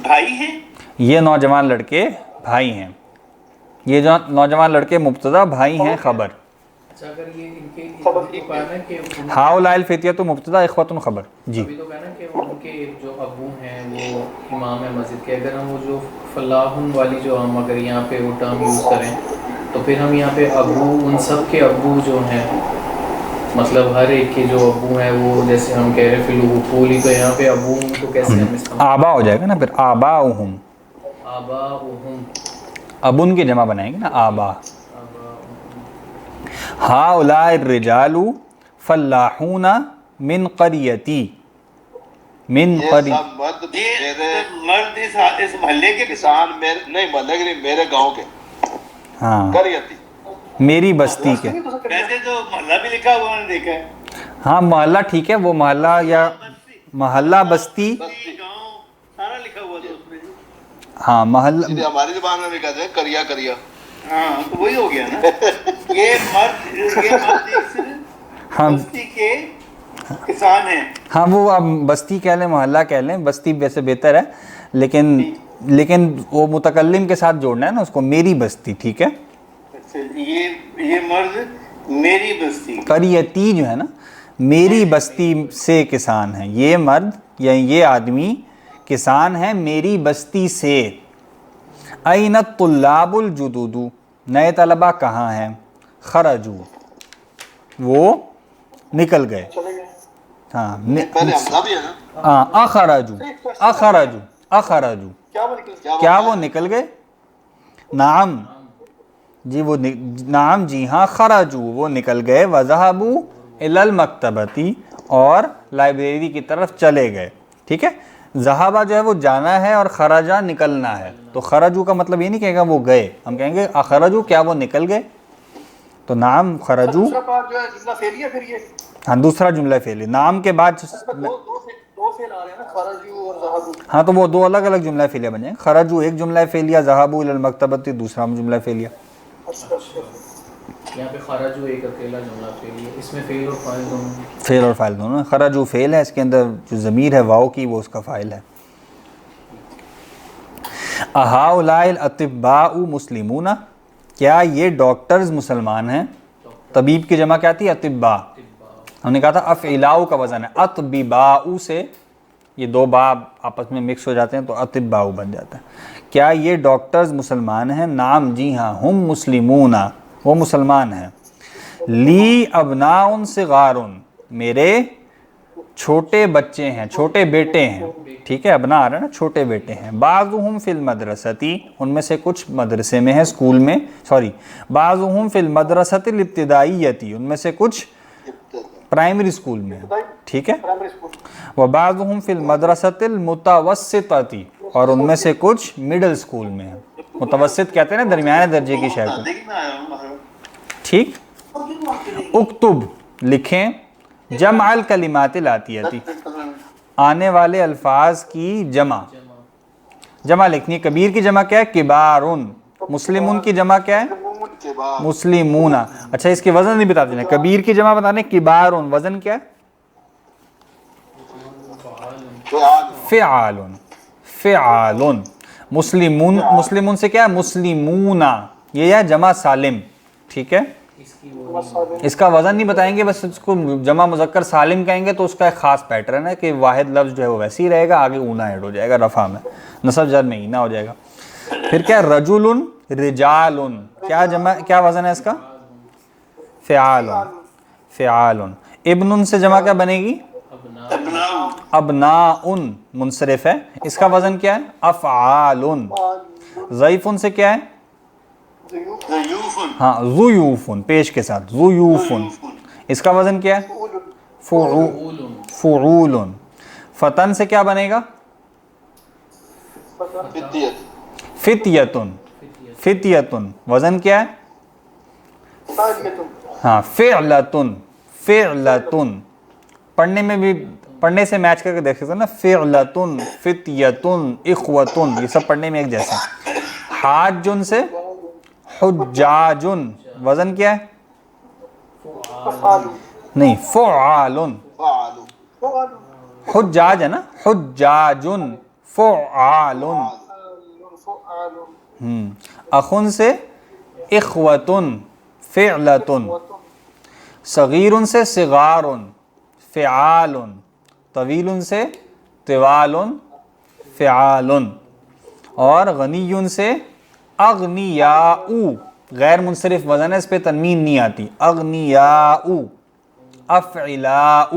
بھائی ہیں, یہ نوجوان لڑکے بھائی ہیں. یہ جو نوجوان لڑکے مبتدا, بھائی ہیں خبر. اچھا, اگر یہ ان کے کہنا ہے کہ ہؤلاء الفتیۃ مبتدا اخوۃ خبر. جی ابھی تو کہنا کہ ان کے جو ابو ہیں وہ امام ہے مسجد کے, اگر ہم وہ جو فلاحن والی جو ہم اگر یہاں پہ وہ ٹرم یوز کریں تو پھر ہم یہاں پہ ابو, ان سب کے ابو جو ہیں, مطلب ہر ایک کے جو ابو ہیں وہ, جیسے ہم کہہ رہے ہیں فلو پولی, تو یہاں پہ ابو ان کو کیسے ہم استعمال, آبا ہو جائے گا نا, پھر آباؤہم, آباؤہم, اب ان کی جمع بنائیں گے نا آبا. ہؤلاء الرجال فلاحون من قریتی, من یہ قری, سب مرد یہ میرے مرد اس محلے کے کسان, میرے نہیں محلے کے نہیں, میرے گاؤں کے ہاں قریتی, میری بستی کے. ویسے تو محلہ بھی لکھا ہوا نے دیکھا ہے, ہاں محلہ ٹھیک ہے, وہ محلہ یا محلہ بستی, گاؤں سارا لکھا ہوا تھا اس میں. ہاں محلہ, جی ہماری زبان میں بھی کہتے ہیں کریا کریا. ہاں تو وہی ہو گیا نا. یہ مرد ہاں بستی کے کسان ہیں. ہاں وہ آپ بستی کہہ لیں محلہ کہہ لیں, بستی ویسے بہتر ہے, لیکن وہ متکلم کے ساتھ جوڑنا ہے نا اس کو, میری بستی. ٹھیک ہے, یہ مرد میری بستی, قریتی جو ہے نا, میری بستی سے کسان ہیں, یہ مرد یا یہ آدمی کسان ہے میری بستی سے. این الطلاب الجدد, نئے طلبہ کہاں ہیں؟ خرجو, وہ نکل گئے. چلے گئے. ہاں پہلے حمزہ بھی ہے نا. ہاں اخرجو, اخرجو, اخرجو, کیا وہ نکل کیا وہ نکل گئے؟ نعم جی, وہ نعم جی ہاں, خرجو وہ نکل گئے, وذهبوا الی المکتبۃ اور لائبریری کی طرف چلے گئے. ٹھیک ہے, ذہابہ جو ہے وہ جانا ہے اور خرجا نکلنا ہے, تو خرجو کا مطلب یہ نہیں کہے گا وہ گئے, ہم کہیں گے اخرجو, کیا وہ نکل گئے؟ تو نعم خرجو. دوسرا پارٹ جو ہے جملہ فعلیہ, پھر یہ ہاں دوسرا جملہ فعلی, نام کے بعد دو فعل آ رہے ہیں نا, خرجو اور ذهبوا. ہاں تو وہ دو الگ الگ جملہ فعلیہ بن جائیں. خرجو ایک جملہ فعلیہ, ذهبوا الی المکتبۃ دوسرا جملہ فعلیہ. اچھا اچھا. یہاں پہ خرجو ایک اکیلا جملہ فعل ہے, اس میں فعل اور فاعل دونوں. فعل اور فاعل دونوں. خرجو فعل ہے, اس کے اندر جو ضمیر ہے واو کی وہ اس کا فاعل ہے. اہؤلاء الاطباء مسلمون, کیا یہ ڈاکٹرز مسلمان ہیں؟ طبیب کی جمع کیا تھی؟ اطباء. ہم نے کہا تھا افعلاء کا وزن ہے, اطباء سے یہ دو باب آپس میں مکس ہو جاتے ہیں تو اطباء بن جاتا ہے. کیا یہ ڈاکٹرز مسلمان ہیں؟ نعم جی ہاں, ہم مسلمون, وہ مسلمان ہیں. لی ابناء صغار, میرے چھوٹے بچے ہیں, چھوٹے بیٹے ہیں. ٹھیک ہے, ابنا آ رہا ہے نا, چھوٹے بیٹے ہیں. بعضهم فی المدرسۃ, ان میں سے کچھ مدرسے میں ہیں, اسکول میں, بعضهم فی المدرسۃ الابتدائیۃ, ان میں سے کچھ پرائمری اسکول میں ہیں. ٹھیک ہے, پرائمری اسکول. وبعضهم فی المدرسۃ المتوسطۃ, اور ان میں سے کچھ مڈل اسکول میں ہیں. متوسط کہتے ہیں نا درمیانے درجے کی شے کو. ٹھیک, اکتب لکھیں, جمع الکلمات الاتیۃ, آنے والے الفاظ کی جمع. جمع لکھنی. کبیر کی جمع کیا ہے؟ کبارن. مسلمون کی جمع کیا ہے؟ مسلمون. اچھا اس کے وزن نہیں بتا دینا. کبیر کی جمع بتانے کبارن, وزن کیا ہے؟ فعال. فعال. مسلمون, مسلمون سے کیا ہے؟ مسلمون, یہ ہے جمع سالم. ٹھیک ہے, اس کا وزن نہیں بتائیں گے, بس اس کو جمع مذکر سالم کہیں گے تو اس کا ایک خاص پیٹرن ہے کہ واحد لفظ جو ہے وہ ویسے ہی رہے گا, آگے اونا ایڈ ہو جائے گا رفع میں, نصب جر میں اینا ہو جائے گا. پھر کیا؟ رجل, رجال, کیا جمع, کیا وزن ہے اس کا؟ فعال. فعال. ابن سے جمع کیا بنے گی؟ ابناء, منصرف ہے, اس کا وزن کیا ہے؟ افعال. ضعیف سے کیا ہے؟ ہاں ضیوف, پیش کے ساتھ ضیوف, اس کا وزن کیا ہے؟ فعول. فتن سے کیا بنے گا؟ فتیتن. فتیتن, وزن کیا ہے؟ ہاں فعلتن. فعلتن, پڑھنے میں بھی, پڑھنے سے میچ کر کے دیکھ سکتے ہیں نا, فعلتن, فتیتن, اخوتن, یہ سب پڑھنے میں ایک جیسے ہیں. حاجن سے حجاجن, وزن کیا ہے؟ نہیں فعال. حجاج ہے نا, حجاجن, فعال. اخن سے اخوتن, فعلتن. صغیر سے صغار, فعال. طویل سے طوال, فعال. اور غنی سے اغنیاء, غیر منصرف وزن ہے, اس پہ تنوین نہیں آتی. اغنیاء, افعلاء.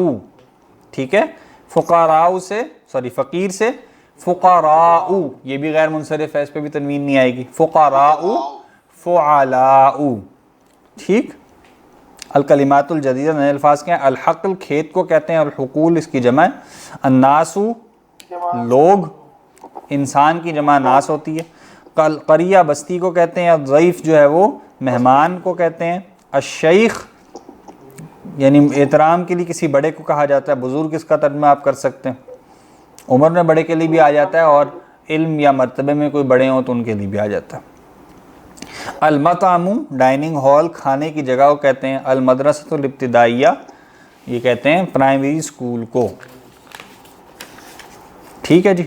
ٹھیک ہے, فقراء سے, فقیر سے فقراء, یہ بھی غیر منصرف ہے, اس پہ بھی تنوین نہیں آئے گی. فقراء, فعلاء. ٹھیک. الکلمات الجدیدہ, نئے الفاظ کیا ہیں؟ الحقل, کھیت کو کہتے ہیں, اور الحقول اس کی جمع ہے. الناس, لوگ, انسان کی جمع ناس ہوتی ہے. قریہ, بستی کو کہتے ہیں. ضعیف جو ہے وہ مہمان کو کہتے ہیں. الشیخ یعنی احترام کے لیے کسی بڑے کو کہا جاتا ہے. بزرگ اس کا ترجمہ آپ کر سکتے ہیں, عمر میں بڑے کے لیے بھی آ جاتا ہے, اور علم یا مرتبے میں کوئی بڑے ہوں تو ان کے لیے بھی آ جاتا ہے. المطعم, ڈائننگ ہال, کھانے کی جگہ کو کہتے ہیں. المدرسۃ الابتدائیہ, یہ کہتے ہیں پرائمری اسکول کو. ٹھیک ہے جی,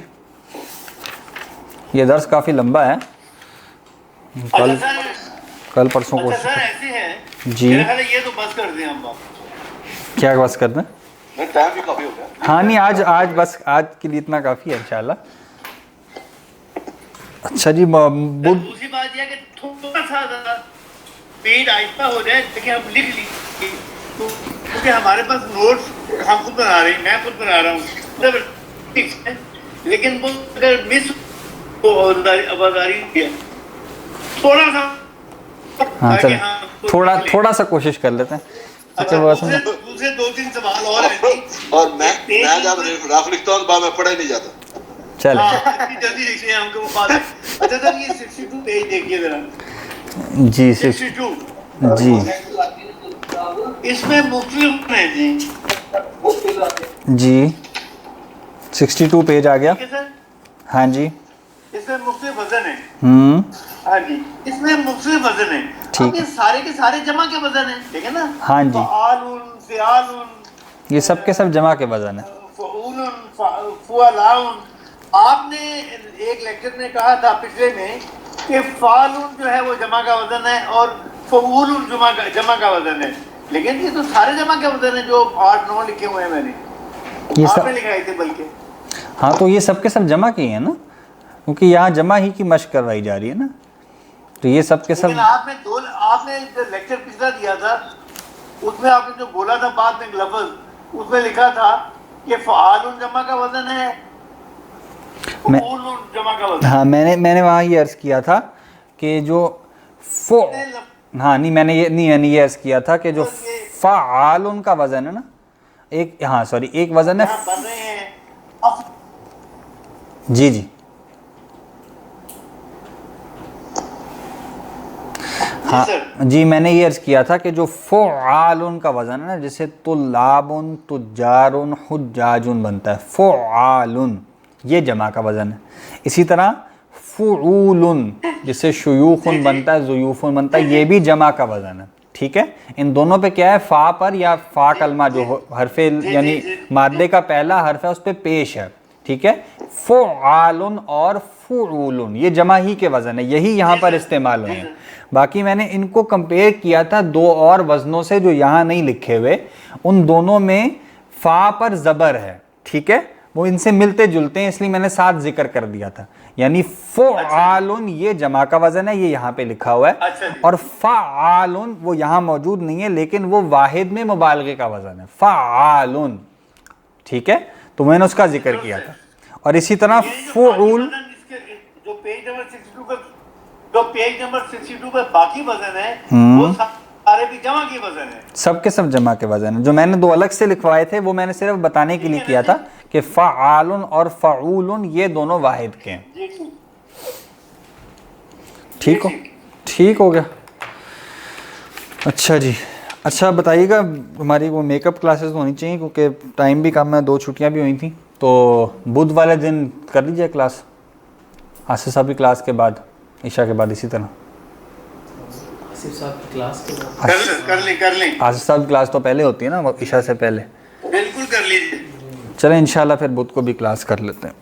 یہ درس کافی لمبا ہے, کل پرسوں اچھا کوشش سر ایسے ہیں جی. میرا خیال ہے یہ تو بس کر دیں ہم آپ. کیا بس کر دیں؟ ٹائم بھی کافی ہو گیا. ہاں نہیں, آج بس آج کے لیے اتنا کافی ہے انشاءاللہ. اچھا جی, دوسری بات یہ ہے کہ تھوڑا سا پیج آہستہ ہو جائے, لیکن ہم لکھ لیجیے کیونکہ ہمارے پاس نوٹس ہم خود بنا رہے ہیں, میں خود بنا رہا ہوں, لیکن وہ اگر مس آوازاری ہے تھوڑا سا, ہاں چل تھوڑا سا کوشش کر لیتے ہیں. اچھا دوسرے 2-3 سوال اور ہیں اور میں جب رف لکھتا ہوں تو میں پڑھا ہی نہیں جاتا. چلیں جلدی لکھتے ہیں ہم کو بات. اچھا سر یہ 62 پیج دیکھیے ذرا جی. 62 جی اس میں مختلف ہیں جی. جی 62 پیج آ گیا. ٹھیک ہے سر, ہاں جی. اس میں مختلف وزن ہیں. ہاں جی اس میں مختلف وزن ہیں. اب یہ سارے کے سارے جمع کے وزن ہیں, ٹھیک ہے نا. ہاں جی, فعالن, فعالن, یہ سب کے سب جمع کے وزن ہیں. فعولن, فعلاؤن. آپ نے ایک لیکچر میں کہا تھا پچھلے میں کہ فعالن جو ہے وہ جمع کا وزن ہے اور فعولن جمع کا وزن ہے, لیکن یہ تو سارے جمع کے وزن ہیں جو 8-9 لکھے ہوئے ہیں میں نے, یہ آپ سب نے لکھائے تھے بلکہ. ہاں تو یہ سب کے سب جمع کی ہیں نا, کیونکہ یہاں جمع ہی کی مشق کروائی جا رہی ہے نا, تو یہ سب کے سب. لیکن آپ نے جو لیکچر پچھلا دیا تھا اس میں آپ نے جو بولا تھا بعد میں ایک لفظ اس میں لکھا تھا کہ فعالن جمع کا وزن ہے, فعولن جمع کا وزن. ہاں میں نے وہاں یہ عرض کیا تھا کہ جو ہاں نہیں میں نے یہ عرض کیا تھا کہ جو فعالن کا وزن ہے نا, ایک ہاں سوری ایک وزن ہے بن رہے ہیں. جی ہاں جی, میں نے یہ عرض کیا تھا کہ جو فعالن کا وزن ہے نا, جیسے طلابن, تجارن, حجاجن بنتا ہے, فعالن یہ جمع کا وزن ہے. اسی طرح فعولن جسے شیوخن بنتا ہے, ضیوفن بنتا ہے, یہ بھی جمع کا وزن ہے. ٹھیک ہے, ان دونوں پہ کیا ہے, فا پر یا فا کلمہ جو حرف یعنی مادے کا پہلا حرف ہے اس پہ پیش ہے. ٹھیک ہے, فعالن اور فعولن یہ جمع ہی کے وزن ہے, یہی یہاں پر استعمال ہوئے ہیں. باقی میں نے ان کو کمپیئر کیا تھا 2 اور وزنوں سے جو یہاں نہیں لکھے ہوئے, ان دونوں میں فا پر زبر ہے. ٹھیک ہے, وہ ان سے ملتے جلتے ہیں, اس لیے میں نے ساتھ ذکر کر دیا تھا. یعنی فعالن یہ جمع کا وزن ہے, یہ یہاں پہ لکھا ہوا ہے, اور فعالن وہ یہاں موجود نہیں ہے لیکن وہ واحد میں مبالغے کا وزن ہے, فعالن. ٹھیک ہے, تو میں نے اس کا ذکر کیا تھا. اور اسی طرح فعول جو پیج نمبر 62 پہ باقی وزن ہے وہ سارے بھی جمع کے وزن ہے, سب کے سب جمع کے وزن ہے. جو میں نے 2 الگ سے لکھوائے تھے وہ میں نے صرف بتانے کے لیے کیا تھا کہ فعالن اور فعولن یہ دونوں واحد کے ہیں. ٹھیک ہو گیا. اچھا جی, اچھا بتائیے گا, ہماری وہ میک اپ کلاسز ہونی چاہیے کیونکہ ٹائم بھی کم ہے, 2 چھٹیاں بھی ہوئی تھیں, تو بدھ والے دن کر لیجیے کلاس, آصف صاحب کی کلاس کے بعد, عشاء کے بعد. اسی طرح آصف صاحب کی کلاس کے بعد کر لیں. آصف صاحب کی کلاس تو پہلے ہوتی ہے نا, عشاء سے پہلے. بالکل کر لیجیے. چلیں انشاءاللہ پھر بدھ کو بھی کلاس کر لیتے ہیں.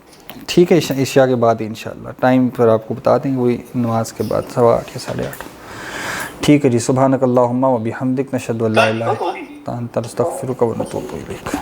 ٹھیک ہے, عشاء کے بعد انشاءاللہ. ٹائم پھر آپ کو بتا دیں گے, وہی نماز کے بعد 8:15 یا 8:30. ٹھیک ہے جی, سبحانک اللہم و بحمدک, نشہد ان لا الہ الا انت, نستغفرک و نتوب الیک.